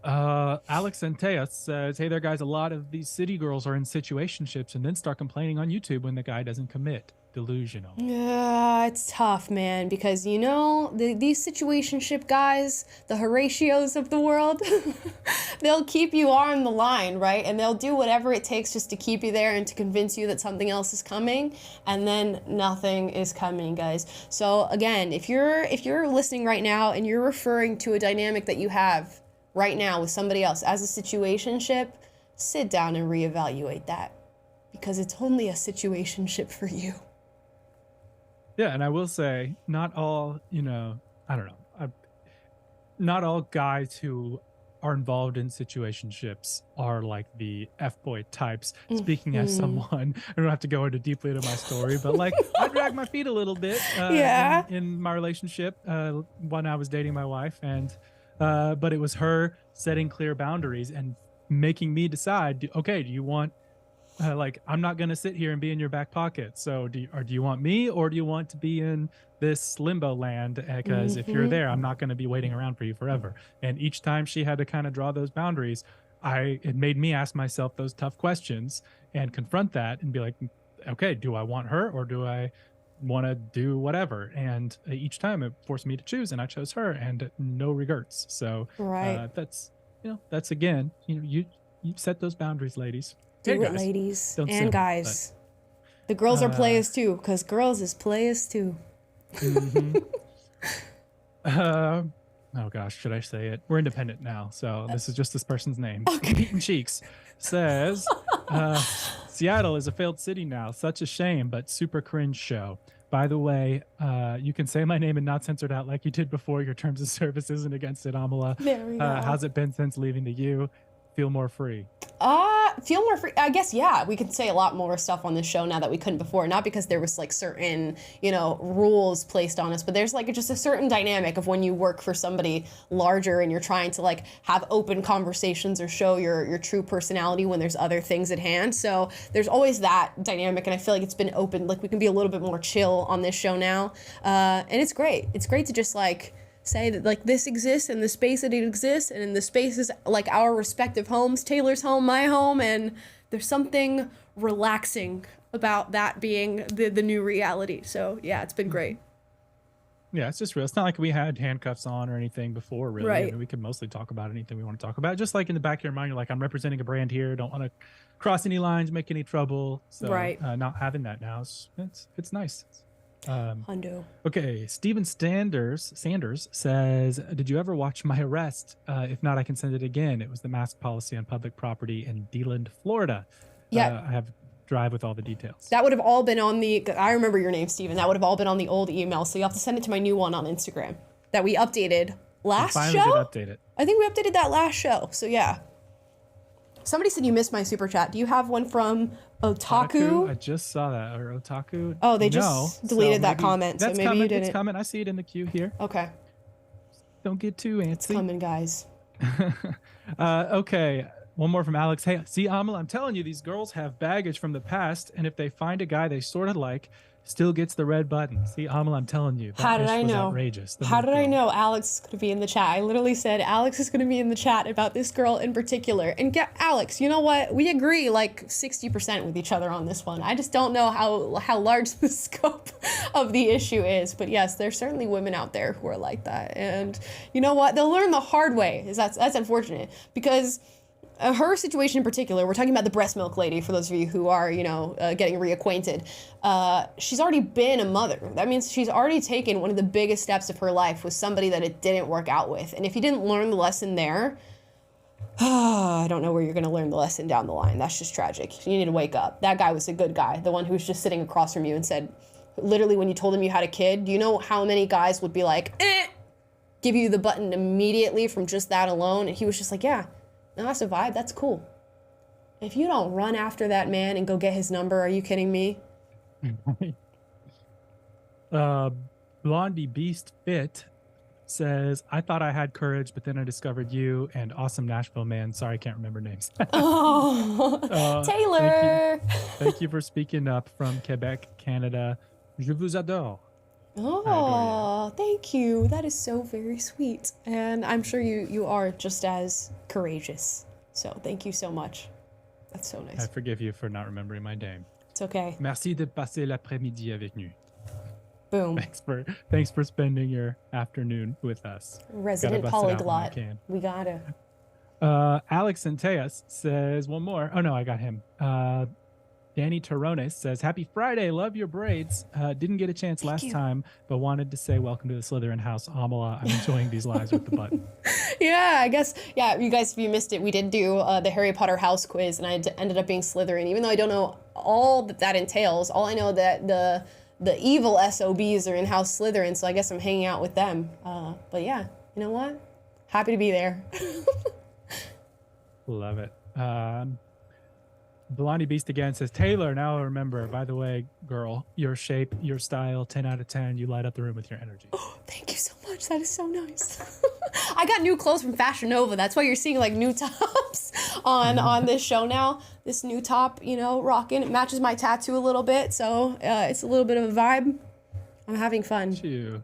Alex Anteas says, hey there guys, a lot of these city girls are in situationships and then start complaining on YouTube when the guy doesn't commit. Delusional. Yeah, it's tough, man, because you know, these situationship guys, the Horatios of the world, they'll keep you on the line, right? And they'll do whatever it takes just to keep you there and to convince you that something else is coming, and then nothing is coming, guys. So again, if you're listening right now and you're referring to a dynamic that you have right now with somebody else as a situationship, sit down and reevaluate that, because it's only a situationship for you. Yeah, and I will say, not all, I don't know, not all guys who are involved in situationships are like the F-boy types. Speaking as someone, I don't have to go into deeply into my story, but like I dragged my feet a little bit in my relationship when I was dating my wife, and but it was her setting clear boundaries and making me decide, okay, do you want I'm not going to sit here and be in your back pocket. So do you want me, or do you want to be in this limbo land? Because if you're there, I'm not going to be waiting around for you forever. And each time she had to kind of draw those boundaries, it made me ask myself those tough questions and confront that and be like, okay, do I want her, or do I want to do whatever? And each time it forced me to choose, and I chose her, and no regrets. So that's again, you set those boundaries, ladies. Do it, ladies and guys. The girls are players too, because girls is players too. Oh gosh, should I say it? We're independent now, so this is just this person's name. Okay. Beaten Cheeks says, Seattle is a failed city now. Such a shame, but super cringe show. By the way, you can say my name and not censor it out like you did before. Your terms of service isn't against it, Amala. There we go. How's it been since leaving the U? Feel more free? Feel more free. I guess, yeah, we can say a lot more stuff on this show now that we couldn't before. Not because there was like certain, rules placed on us, but there's like just a certain dynamic of when you work for somebody larger and you're trying to like have open conversations or show your true personality when there's other things at hand. So there's always that dynamic, and I feel like it's been open. Like we can be a little bit more chill on this show now, and it's great. It's great to just like say that like this exists in the space that it exists, and in the spaces like our respective homes, Taylor's home, my home, and there's something relaxing about that being the new reality. So yeah, it's been great. Yeah, it's just real. It's not like we had handcuffs on or anything before, really. Right. I mean, we can mostly talk about anything we want to talk about. Just like in the back of your mind, you're like, I'm representing a brand here. Don't want to cross any lines, make any trouble. So right. Not having that now, it's nice. Hundo. Okay, Steven Sanders says, did you ever watch My Arrest? If not, I can send it again. It was the mask policy on public property in DeLand, Florida. Yeah. I have drive with all the details. That would have all been on the, I remember your name, Steven. That would have all been on the old email. So you have to send it to my new one on Instagram that we updated last finally show. did update it. I think we updated that last show. So yeah. Somebody said you missed my super chat. Do you have one from Otaku? I just saw that. Or Otaku? Oh, they just deleted that comment. So maybe you didn't. It's coming. I see it in the queue here. Okay. Don't get too antsy. It's coming, guys. Okay. One more from Alex. Hey, see, Amal, I'm telling you, these girls have baggage from the past, and if they find a guy they sort of like, still gets the red button. See, Amal, I'm telling you. How did I know? Outrageous. How did I know Alex is going to be in the chat? I literally said Alex is going to be in the chat about this girl in particular. And Alex, you know what? We agree like 60% with each other on this one. I just don't know how large the scope of the issue is. But yes, there's certainly women out there who are like that. And you know what? They'll learn the hard way. That's unfortunate because her situation in particular, we're talking about the breast milk lady, for those of you who are, getting reacquainted. She's already been a mother. That means she's already taken one of the biggest steps of her life with somebody that it didn't work out with. And if you didn't learn the lesson there, I don't know where you're going to learn the lesson down the line. That's just tragic. You need to wake up. That guy was a good guy, the one who was just sitting across from you and said, literally when you told him you had a kid, do you know how many guys would be like, give you the button immediately from just that alone? And he was just like, yeah. No, that's a vibe. That's cool. If you don't run after that man and go get his number, are you kidding me? Blondie Beast Fit says, I thought I had courage, but then I discovered you and Awesome Nashville Man. Sorry, I can't remember names. Oh, Taylor. Thank you for speaking up from Quebec, Canada. Je vous adore. Oh, thank you. That is so very sweet. And I'm sure you are just as courageous. So thank you so much. That's so nice. I forgive you for not remembering my name. It's okay. Merci de passer l'après-midi avec nous. Boom. Thanks for spending your afternoon with us. Resident polyglot. We gotta. Alex Anteas says one more. Oh no, I got him. Danny Torones says, happy Friday, love your braids. Didn't get a chance last time, but wanted to say welcome to the Slytherin house. Amala, I'm enjoying these lives with the button. Yeah, I guess, you guys, if you missed it, we did do the Harry Potter house quiz, and I ended up being Slytherin, even though I don't know all that entails. All I know that the evil SOBs are in House Slytherin, so I guess I'm hanging out with them. But yeah, you know what? Happy to be there. Love it. Blondie Beast again says, Taylor, now I remember, by the way, girl, your shape, your style, 10 out of 10. You light up the room with your energy. Oh, thank you so much. That is so nice. I got new clothes from Fashion Nova. That's why you're seeing like new tops on this show now. This new top, rocking. It matches my tattoo a little bit. So it's a little bit of a vibe. I'm having fun. You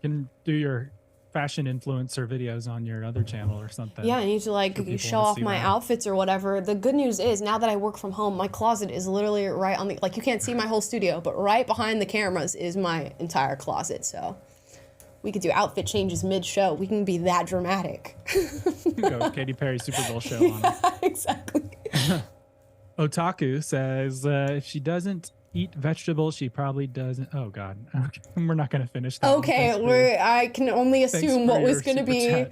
can do your fashion influencer videos on your other channel or something. Yeah, I need to show off my outfits or whatever. The good news is now that I work from home, my closet is literally right on the, you can't see my whole studio, but right behind the cameras is my entire closet. So we could do outfit changes mid-show. We can be that dramatic. Go Katy Perry Super Bowl show on it. Exactly. Otaku says, if she doesn't eat vegetables, she probably doesn't. Oh God, we're not going to finish that. Okay, I can only assume what was going to be.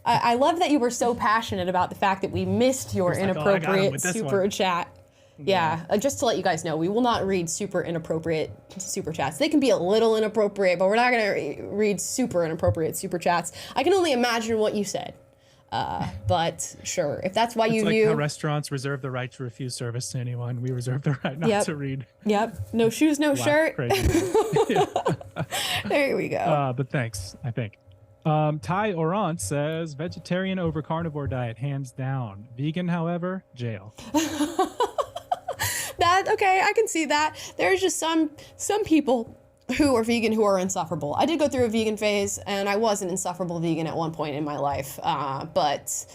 I love that you were so passionate about the fact that we missed your inappropriate super chat. Yeah, just to let you guys know, we will not read super inappropriate super chats. They can be a little inappropriate, but we're not going to read super inappropriate super chats. I can only imagine what you said. But sure, if that's why it's you like view how restaurants reserve the right to refuse service to anyone, we reserve the right not to read. Yep. No shoes, no shirt. There we go. But thanks, I think. Ty Orant says vegetarian over carnivore diet, hands down. Vegan, however, jail. Okay, I can see that. There's just some people who are vegan who are insufferable. I did go through a vegan phase, and I was an insufferable vegan at one point in my life, but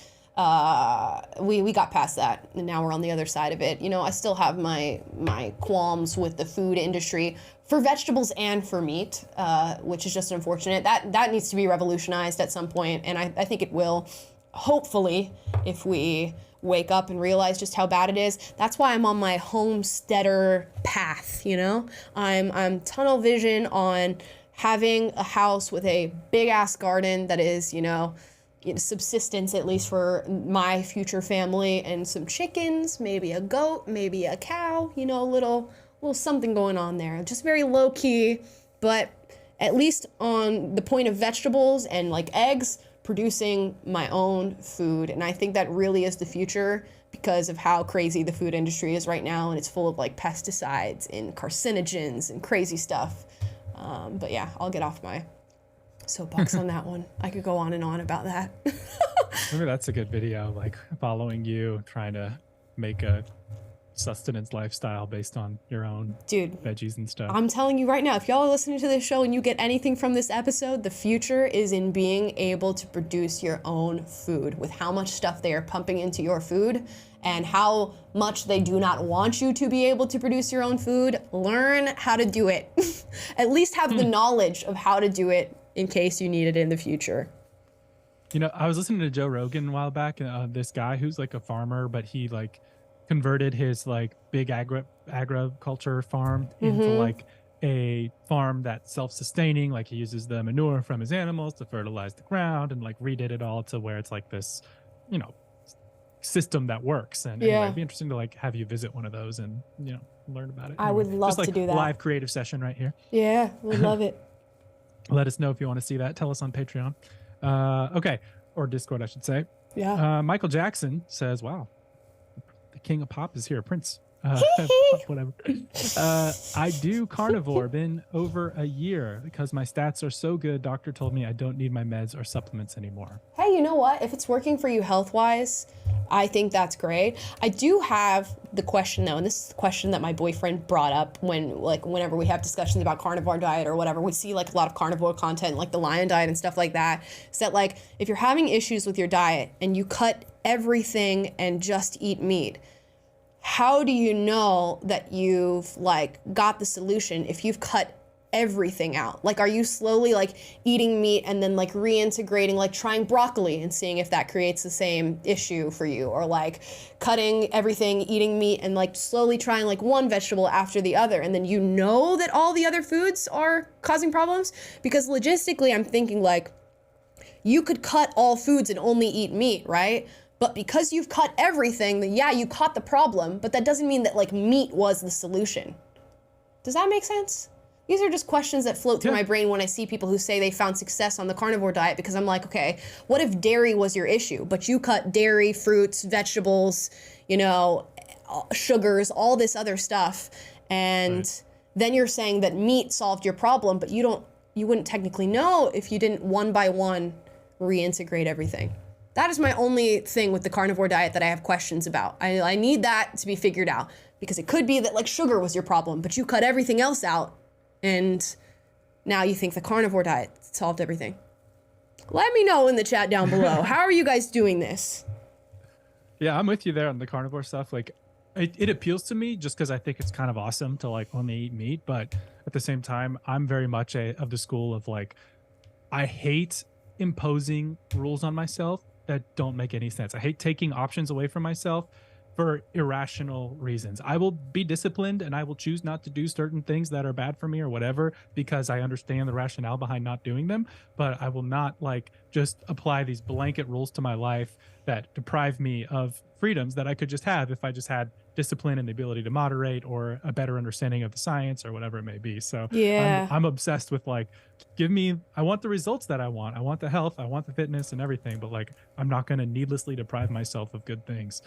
we got past that, and now we're on the other side of it. I still have my qualms with the food industry for vegetables and for meat, which is just unfortunate. That needs to be revolutionized at some point, and I think it will, hopefully, if we wake up and realize just how bad it is. That's why I'm on my homesteader path, I'm tunnel vision on having a house with a big ass garden that is, subsistence, at least for my future family, and some chickens, maybe a goat, maybe a cow, a little something going on there. Just very low key, but at least on the point of vegetables and like eggs, producing my own food. And I think that really is the future because of how crazy the food industry is right now, and it's full of like pesticides and carcinogens and crazy stuff. But yeah, I'll get off my soapbox on that one. I could go on and on about that. Maybe that's a good video, like following you trying to make a sustenance lifestyle based on your own veggies and stuff. I'm telling you right now, if y'all are listening to this show and you get anything from this episode, the future is in being able to produce your own food with how much stuff they are pumping into your food and how much they do not want you to be able to produce your own food. Learn how to do it. At least have the knowledge of how to do it in case you need it in the future. I was listening to Joe Rogan a while back, this guy who's like a farmer, but he like converted his like big agriculture farm into like a farm that's self-sustaining. Like he uses the manure from his animals to fertilize the ground and like redid it all to where it's like this, system that works. And anyway, it'd be interesting to like have you visit one of those and, learn about it. I would love just, like, to do that. Live creative session right here. Yeah, we love it. Let us know if you want to see that. Tell us on Patreon. Okay. Or Discord, I should say. Yeah. Michael Jackson says, wow, the king of pop is here, Prince. Whatever. I do carnivore, been over a year because my stats are so good. Doctor told me I don't need my meds or supplements anymore. Hey, you know what? If it's working for you health-wise, I think that's great. I do have the question though, and this is the question that my boyfriend brought up whenever we have discussions about carnivore diet or whatever, we see like a lot of carnivore content, like the Lion diet and stuff like that, is that like if you're having issues with your diet and you cut everything and just eat meat, how do you know that you've like got the solution if you've cut everything out? Like, are you slowly like eating meat and then like reintegrating, like trying broccoli and seeing if that creates the same issue for you, or like cutting everything, eating meat and like slowly trying like one vegetable after the other, and then you know that all the other foods are causing problems? Because logistically, I'm thinking like you could cut all foods and only eat meat, right? But because you've cut everything, then yeah, you caught the problem, but that doesn't mean that like meat was the solution. Does that make sense? These are just questions that float through my brain when I see people who say they found success on the carnivore diet, because I'm like, okay, what if dairy was your issue, but you cut dairy, fruits, vegetables, sugars, all this other stuff, and then you're saying that meat solved your problem, but you wouldn't technically know if you didn't one by one reintegrate everything. That is my only thing with the carnivore diet that I have questions about. I need that to be figured out, because it could be that like sugar was your problem, but you cut everything else out and now you think the carnivore diet solved everything. Let me know in the chat down below. How are you guys doing this? Yeah, I'm with you there on the carnivore stuff. Like it appeals to me just because I think it's kind of awesome to like only eat meat, but at the same time, I'm very much of the school of like, I hate imposing rules on myself that don't make any sense. I hate taking options away from myself for irrational reasons. I will be disciplined and I will choose not to do certain things that are bad for me or whatever, because I understand the rationale behind not doing them, but I will not like just apply these blanket rules to my life that deprive me of freedoms that I could just have if I just had discipline and the ability to moderate or a better understanding of the science or whatever it may be. So yeah, I'm obsessed with like, I want the results that I want. I want the health, I want the fitness and everything, but like, I'm not going to needlessly deprive myself of good things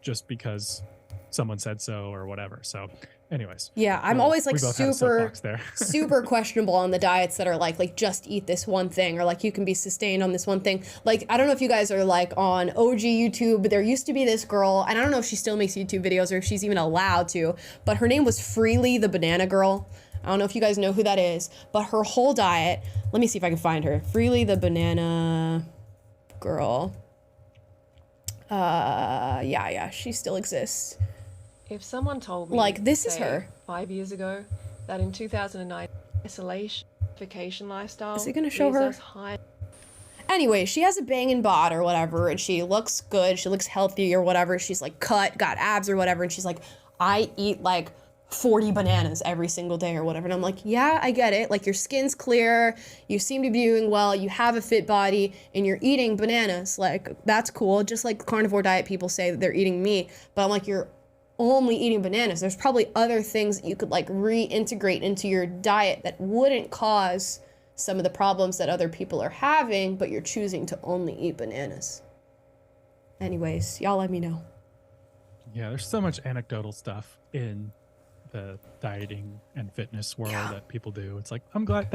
just because someone said so or whatever. So anyways. Yeah, I'm always like super questionable on the diets that are like just eat this one thing, or like you can be sustained on this one thing. Like, I don't know if you guys are like on OG YouTube, but there used to be this girl, and I don't know if she still makes YouTube videos or if she's even allowed to, but her name was Freely the Banana Girl. I don't know if you guys know who that is, but her whole diet, let me see if I can find her. Freely the Banana Girl. Yeah, she still exists. If someone told me, like, this is her 5 years ago, that in 2009, isolation, vacation lifestyle, is it gonna show her? Anyway, she has a banging bod or whatever, and she looks good, she looks healthy or whatever. She's like cut, got abs or whatever, and she's like, I eat like 40 bananas every single day or whatever. And I'm like, yeah, I get it. Like, your skin's clear, you seem to be doing well, you have a fit body, and you're eating bananas. Like, that's cool. Just like carnivore diet people say that they're eating meat. But I'm like, you're only eating bananas. There's probably other things that you could like reintegrate into your diet that wouldn't cause some of the problems that other people are having, but you're choosing to only eat bananas. Anyways, y'all let me know. Yeah, there's so much anecdotal stuff in the dieting and fitness world that people do. It's like, I'm glad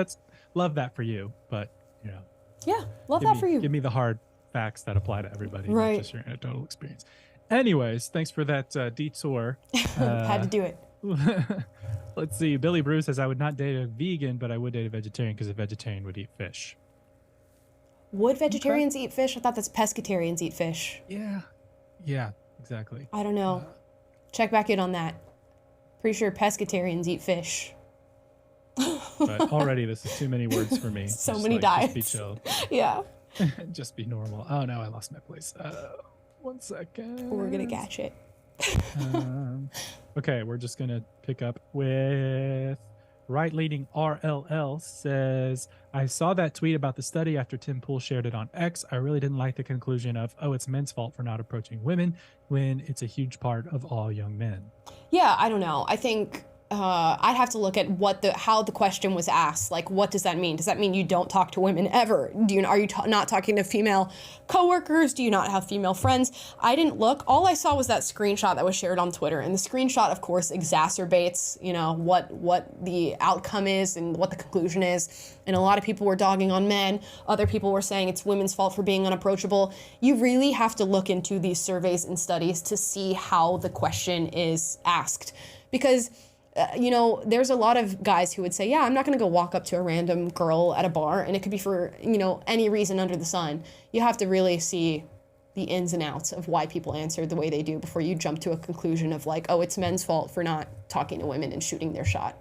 love that for you, but you know. Yeah, love that for you. Give me the hard facts that apply to everybody, right? Not just your anecdotal experience. Anyways, thanks for that detour. Had to do it. Let's see. Billy Bruce says, I would not date a vegan, but I would date a vegetarian because a vegetarian would eat fish. Would vegetarians eat fish? I thought that's pescatarians eat fish. Yeah, exactly. I don't know. Check back in on that. Pretty sure pescatarians eat fish. But already this is too many words for me. So many diets. Just be chill. Yeah. Just be normal. Oh no, I lost my place. 1 second. We're gonna catch it. Okay, we're just gonna pick up with right-leaning RLL says, I saw that tweet about the study after Tim Pool shared it on X. I really didn't like the conclusion of, oh, it's men's fault for not approaching women when it's a huge part of all young men. Yeah, I don't know. I think I'd have to look at how the question was asked. Like, what does that mean? Does that mean you don't talk to women ever? Are you not talking to female coworkers? Do you not have female friends? I didn't look. All I saw was that screenshot that was shared on Twitter, and the screenshot, of course, exacerbates, what the outcome is and what the conclusion is. And a lot of people were dogging on men. Other people were saying it's women's fault for being unapproachable. You really have to look into these surveys and studies to see how the question is asked, because there's a lot of guys who would say, yeah, I'm not going to go walk up to a random girl at a bar, and it could be for, any reason under the sun. You have to really see the ins and outs of why people answer the way they do before you jump to a conclusion of like, oh, it's men's fault for not talking to women and shooting their shot.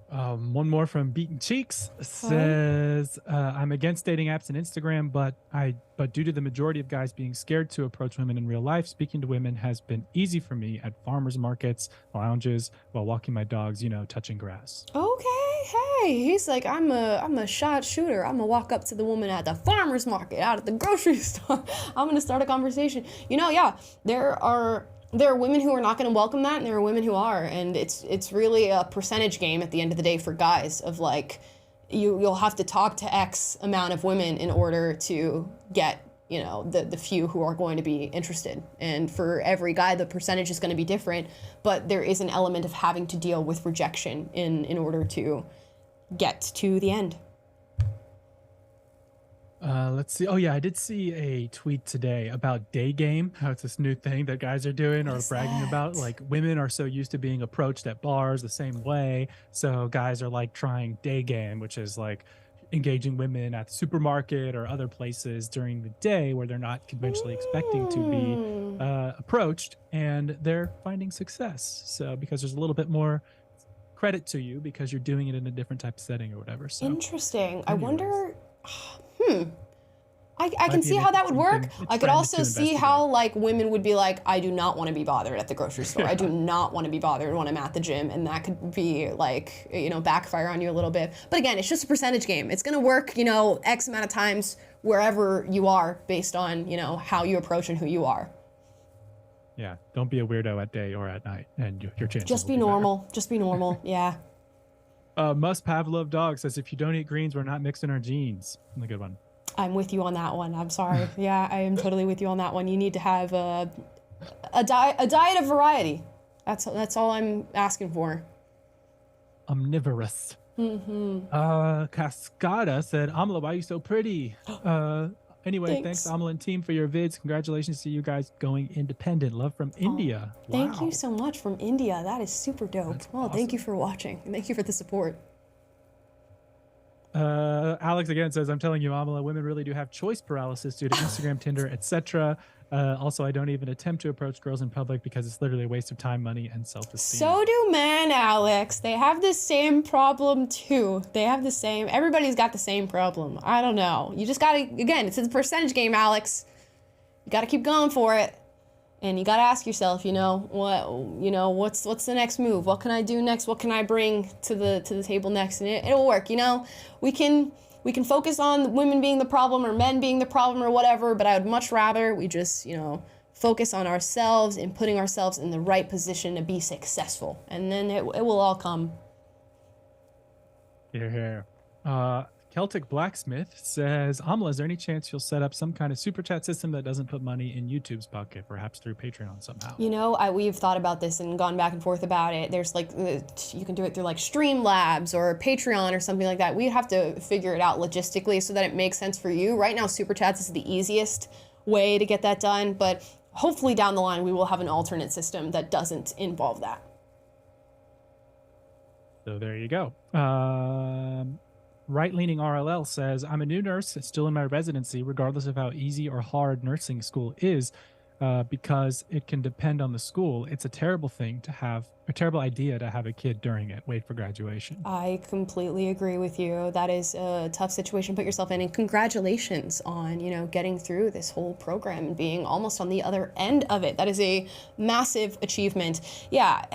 One more from Beaten Cheeks says, I'm against dating apps and Instagram, but due to the majority of guys being scared to approach women in real life, speaking to women has been easy for me at farmers markets, lounges, while walking my dogs, touching grass. Okay, hey, he's like, I'm a shot shooter. I'm gonna walk up to the woman at the farmer's market, out at the grocery store. I'm gonna start a conversation. Yeah, there are women who are not going to welcome that, and there are women who are, and it's really a percentage game at the end of the day for guys of like, you'll have to talk to X amount of women in order to get the few who are going to be interested. And for every guy, the percentage is going to be different, but there is an element of having to deal with rejection in order to get to the end. Let's see. Oh yeah, I did see a tweet today about day game, how it's this new thing that guys are doing or bragging about. Like, women are so used to being approached at bars the same way, so guys are like trying day game, which is like engaging women at the supermarket or other places during the day where they're not conventionally expecting to be approached, and they're finding success. So because there's a little bit more credit to you because you're doing it in a different type of setting or whatever. So interesting. I wonder. I can see how that would work. I could also see how like women would be like, I do not want to be bothered at the grocery store. I do not want to be bothered when I'm at the gym, and that could be like, backfire on you a little bit. But again, it's just a percentage game. It's gonna work, X amount of times wherever you are based on, how you approach and who you are. Yeah, don't be a weirdo at day or at night, and your chances. Just be normal. Just be normal. Yeah. Must Pavlov Dog says, if you don't eat greens, we're not mixing our genes. A good one. I'm with you on that one. I'm sorry. Yeah, I am totally with you on that one. You need to have a diet of variety. That's all I'm asking for. Omnivorous. Mm-hmm. Cascada said, Amala, why are you so pretty? Anyway, thanks Amala and team for your vids. Congratulations to you guys going independent. Love from India. Thank you so much from India. That is super dope. That's awesome. Thank you for watching. And thank you for the support. Alex again says, I'm telling you, Amala, women really do have choice paralysis due to Instagram, Tinder, etc. Also, I don't even attempt to approach girls in public because it's literally a waste of time, money, and self-esteem. So do men, Alex. They have the same problem too. Everybody's got the same problem. I don't know. You just gotta, again, it's a percentage game, Alex. You gotta keep going for it. And you got to ask yourself, what's the next move? What can I do next? What can I bring to the table next? And it'll work. We can focus on women being the problem or men being the problem or whatever, but I would much rather we just, focus on ourselves and putting ourselves in the right position to be successful. And then it will all come. Here. Celtic Blacksmith says, Amla, is there any chance you'll set up some kind of super chat system that doesn't put money in YouTube's pocket, perhaps through Patreon somehow? We've thought about this and gone back and forth about it. There's you can do it through like Streamlabs or Patreon or something like that. We'd have to figure it out logistically so that it makes sense for you. Right now, super chats is the easiest way to get that done, but hopefully down the line we will have an alternate system that doesn't involve that. So there you go. Right-leaning RLL says, I'm a new nurse still in my residency, regardless of how easy or hard nursing school is, because it can depend on the school. It's a terrible idea to have a kid during it. Wait for graduation. I completely agree with you. That is a tough situation to put yourself in, and congratulations on, getting through this whole program and being almost on the other end of it. That is a massive achievement. Yeah.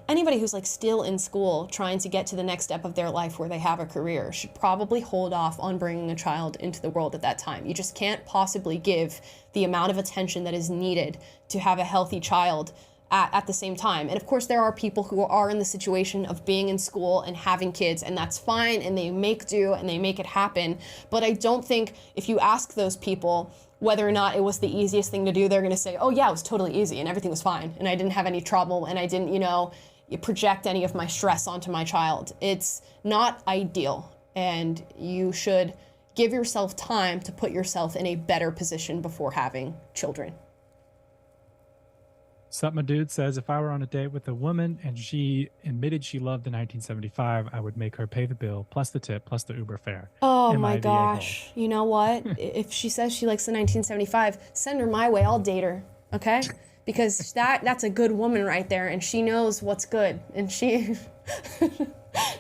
Anybody who's still in school trying to get to the next step of their life where they have a career should probably hold off on bringing a child into the world at that time. You just can't possibly give the amount of attention that is needed to have a healthy child at the same time. And of course, there are people who are in the situation of being in school and having kids, and that's fine, and they make do and they make it happen. But I don't think if you ask those people whether or not it was the easiest thing to do, they're going to say, oh yeah, it was totally easy and everything was fine and I didn't have any trouble and I didn't, project any of my stress onto my child. It's not ideal, and you should give yourself time to put yourself in a better position before having children. Sup, my dude says, if I were on a date with a woman and she admitted she loved the 1975, I would make her pay the bill, plus the tip, plus the Uber fare. Oh my gosh. You know what? If she says she likes the 1975, send her my way. I'll date her. Okay? Because that's a good woman right there, and she knows what's good, and she's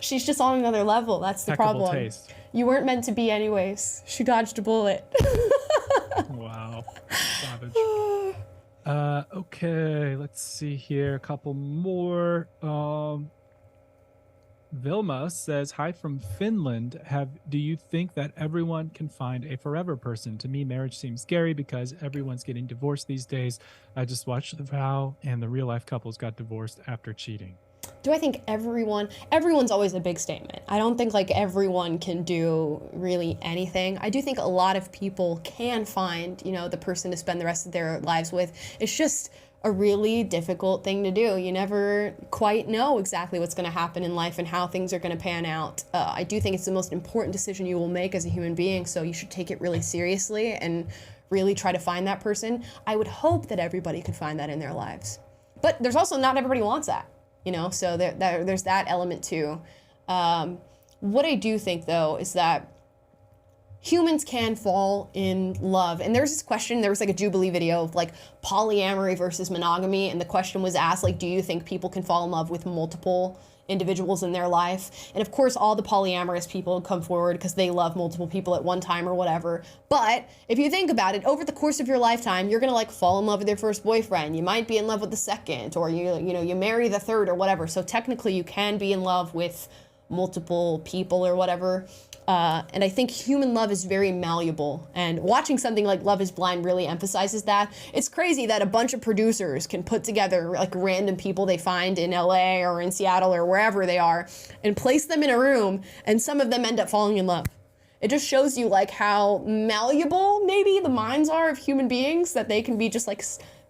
just on another level. That's the Impeccable problem. Taste. You weren't meant to be anyways. She dodged a bullet. Wow. Savage. Okay, let's see here. A couple more. Vilma says, hi from Finland. Do you think that everyone can find a forever person? To me, marriage seems scary because everyone's getting divorced these days. I just watched The Vow, and the real life couples got divorced after cheating. Do I think everyone's always a big statement. I don't think everyone can do really anything. I do think a lot of people can find, the person to spend the rest of their lives with. It's just a really difficult thing to do. You never quite know exactly what's going to happen in life and how things are going to pan out. I do think it's the most important decision you will make as a human being, so you should take it really seriously and really try to find that person. I would hope that everybody could find that in their lives. But there's also not everybody wants that, so there's that element too. What I do think, though, is that humans can fall in love. And there's this question, there was a Jubilee video of polyamory versus monogamy, and the question was asked, do you think people can fall in love with multiple individuals in their life? And of course, all the polyamorous people come forward because they love multiple people at one time or whatever. But if you think about it, over the course of your lifetime, you're gonna fall in love with your first boyfriend. You might be in love with the second, or you marry the third or whatever. So technically you can be in love with multiple people or whatever. And I think human love is very malleable, and watching something like Love is Blind really emphasizes that. It's crazy that a bunch of producers can put together random people they find in LA or in Seattle or wherever they are and place them in a room, and some of them end up falling in love. It just shows you how malleable maybe the minds are of human beings, that they can be just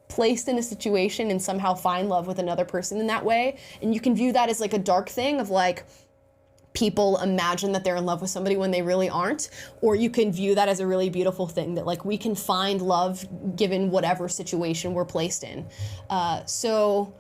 placed in a situation and somehow find love with another person in that way. And you can view that as a dark thing of people imagine that they're in love with somebody when they really aren't, or you can view that as a really beautiful thing, that we can find love given whatever situation we're placed in. So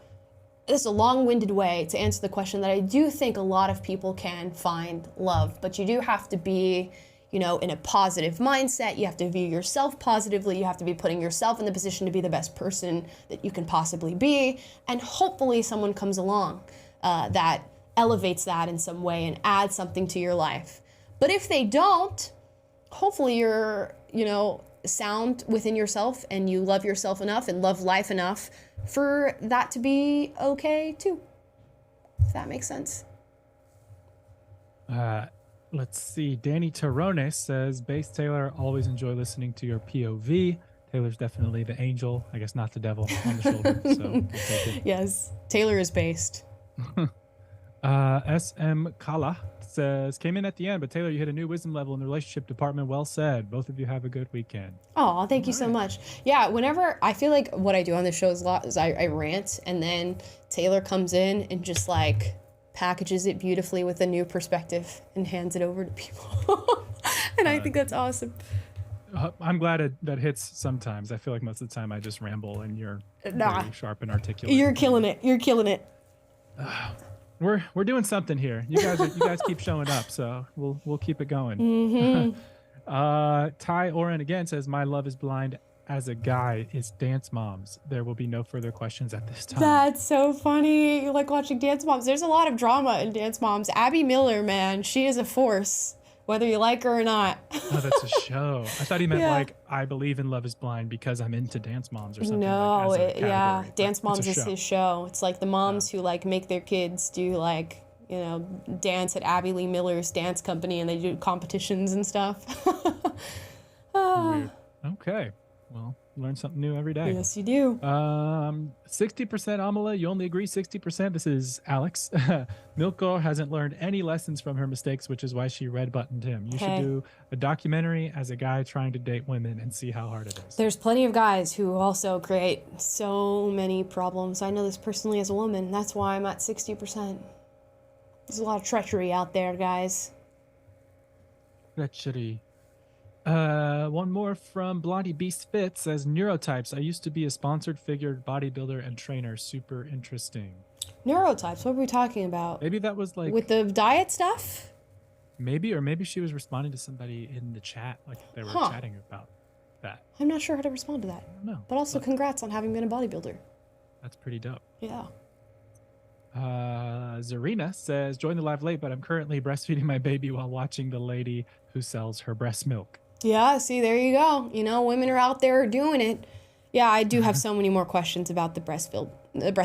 it's a long-winded way to answer the question that I do think a lot of people can find love, but you do have to be, in a positive mindset. You have to view yourself positively. You have to be putting yourself in the position to be the best person that you can possibly be, and hopefully someone comes along that elevates that in some way and adds something to your life. But if they don't, hopefully you're, sound within yourself and you love yourself enough and love life enough for that to be okay too. If that makes sense. Let's see. Danny Terrones says, Bass Taylor, always enjoy listening to your POV. Taylor's definitely the angel, I guess not the devil on the shoulder. So we'll take it. Yes, Taylor is based. SM Kala says, came in at the end, but Taylor, you hit a new wisdom level in the relationship department. Well said. Both of you have a good weekend. Oh, thank you so much. Yeah, whenever I feel like what I do on the show is a lot is I rant, and then Taylor comes in and just like packages it beautifully with a new perspective and hands it over to people. And I think that's awesome. I'm glad that hits sometimes. I feel like most of the time I just ramble and you're very sharp and articulate. You're killing it. You're killing it. We're doing something here. You guys keep showing up, so we'll keep it going. Mm-hmm. Ty Oren again says, my love is blind as a guy is Dance Moms. There will be no further questions at this time. That's so funny. You like watching Dance Moms. There's a lot of drama in Dance Moms. Abby Miller, man, she is a force, whether you like her or not. Oh, that's a show. I thought he meant like I believe in Love is Blind because I'm into Dance Moms or something. No, like, yeah, Dance Moms is show. his show. It's like the moms who like make their kids do like, you know, dance at Abby Lee Miller's dance company, and they do competitions and stuff. Weird. Okay. Well, learn something new every day. Yes, you do. 60% Amala, you only agree 60%. This is Alex. Milko hasn't learned any lessons from her mistakes, which is why she red buttoned him. You should do a documentary as a guy trying to date women and see how hard it is. There's plenty of guys who also create so many problems. I know this personally as a woman. That's why I'm at 60%. There's a lot of treachery out there, guys. Treachery. One more from Blondie Beast Fit says, neurotypes. I used to be a sponsored figured bodybuilder and trainer. Super interesting. Neurotypes, what were we talking about? Maybe that was like... With the diet stuff? Maybe, or maybe she was responding to somebody in the chat, like they were chatting about that. I'm not sure how to respond to that. I don't know. But also congrats on having been a bodybuilder. That's pretty dope. Yeah. Zarina says, join the live late, but I'm currently breastfeeding my baby while watching the lady who sells her breast milk. Yeah, see, there you go. You know, women are out there doing it. Yeah, I do have so many more questions about the breast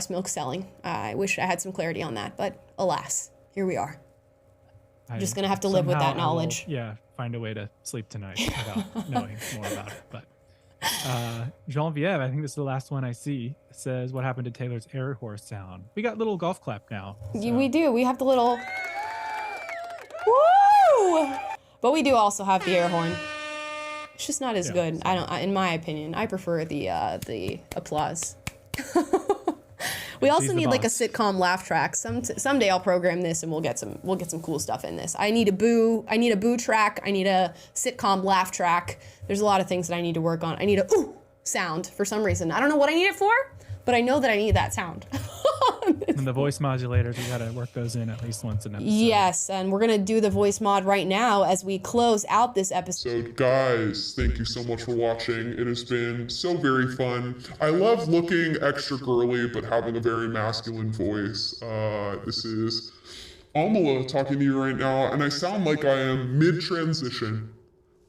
milk selling. I wish I had some clarity on that, but alas, here we are. I'm just going to have to live with that knowledge. Find a way to sleep tonight without knowing more about it. But Jean-Vieve, I think this is the last one I see, says, what happened to Taylor's air horse sound? We got little golf clap now. So. We do. We have the little... Woo! But we do also have the air horn. It's just not as good. In my opinion, I prefer the applause. We also need like a sitcom laugh track. Someday I'll program this and we'll get some cool stuff in this. I need a boo track. I need a sitcom laugh track. There's a lot of things that I need to work on. I need a ooh sound for some reason. I don't know what I need it for, but I know that I need that sound. And the voice modulators, we gotta work those in at least once an episode. Yes, and we're gonna do the voice mod right now as we close out this episode. So guys, thank you so much for watching. It has been so very fun. I love looking extra girly, but having a very masculine voice. This is Amala talking to you right now, and I sound like I am mid-transition.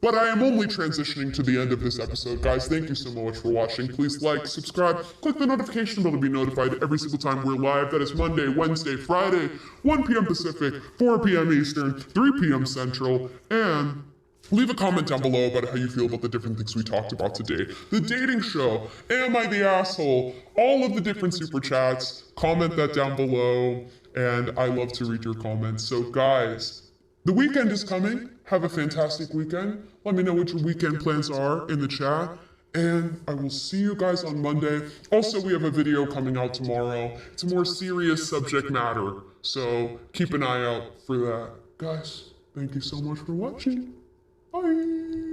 But I am only transitioning to the end of this episode. Guys, thank you so much for watching. Please like, subscribe, click the notification bell to be notified every single time we're live. That is Monday, Wednesday, Friday, 1 p.m. Pacific, 4 p.m. Eastern, 3 p.m. Central, and leave a comment down below about how you feel about the different things we talked about today. The dating show, am I the asshole? All of the different super chats, comment that down below, and I love to read your comments. So guys, the weekend is coming. Have a fantastic weekend. Let me know what your weekend plans are in the chat. And I will see you guys on Monday. Also, we have a video coming out tomorrow. It's a more serious subject matter. So keep an eye out for that. Guys, thank you so much for watching. Bye.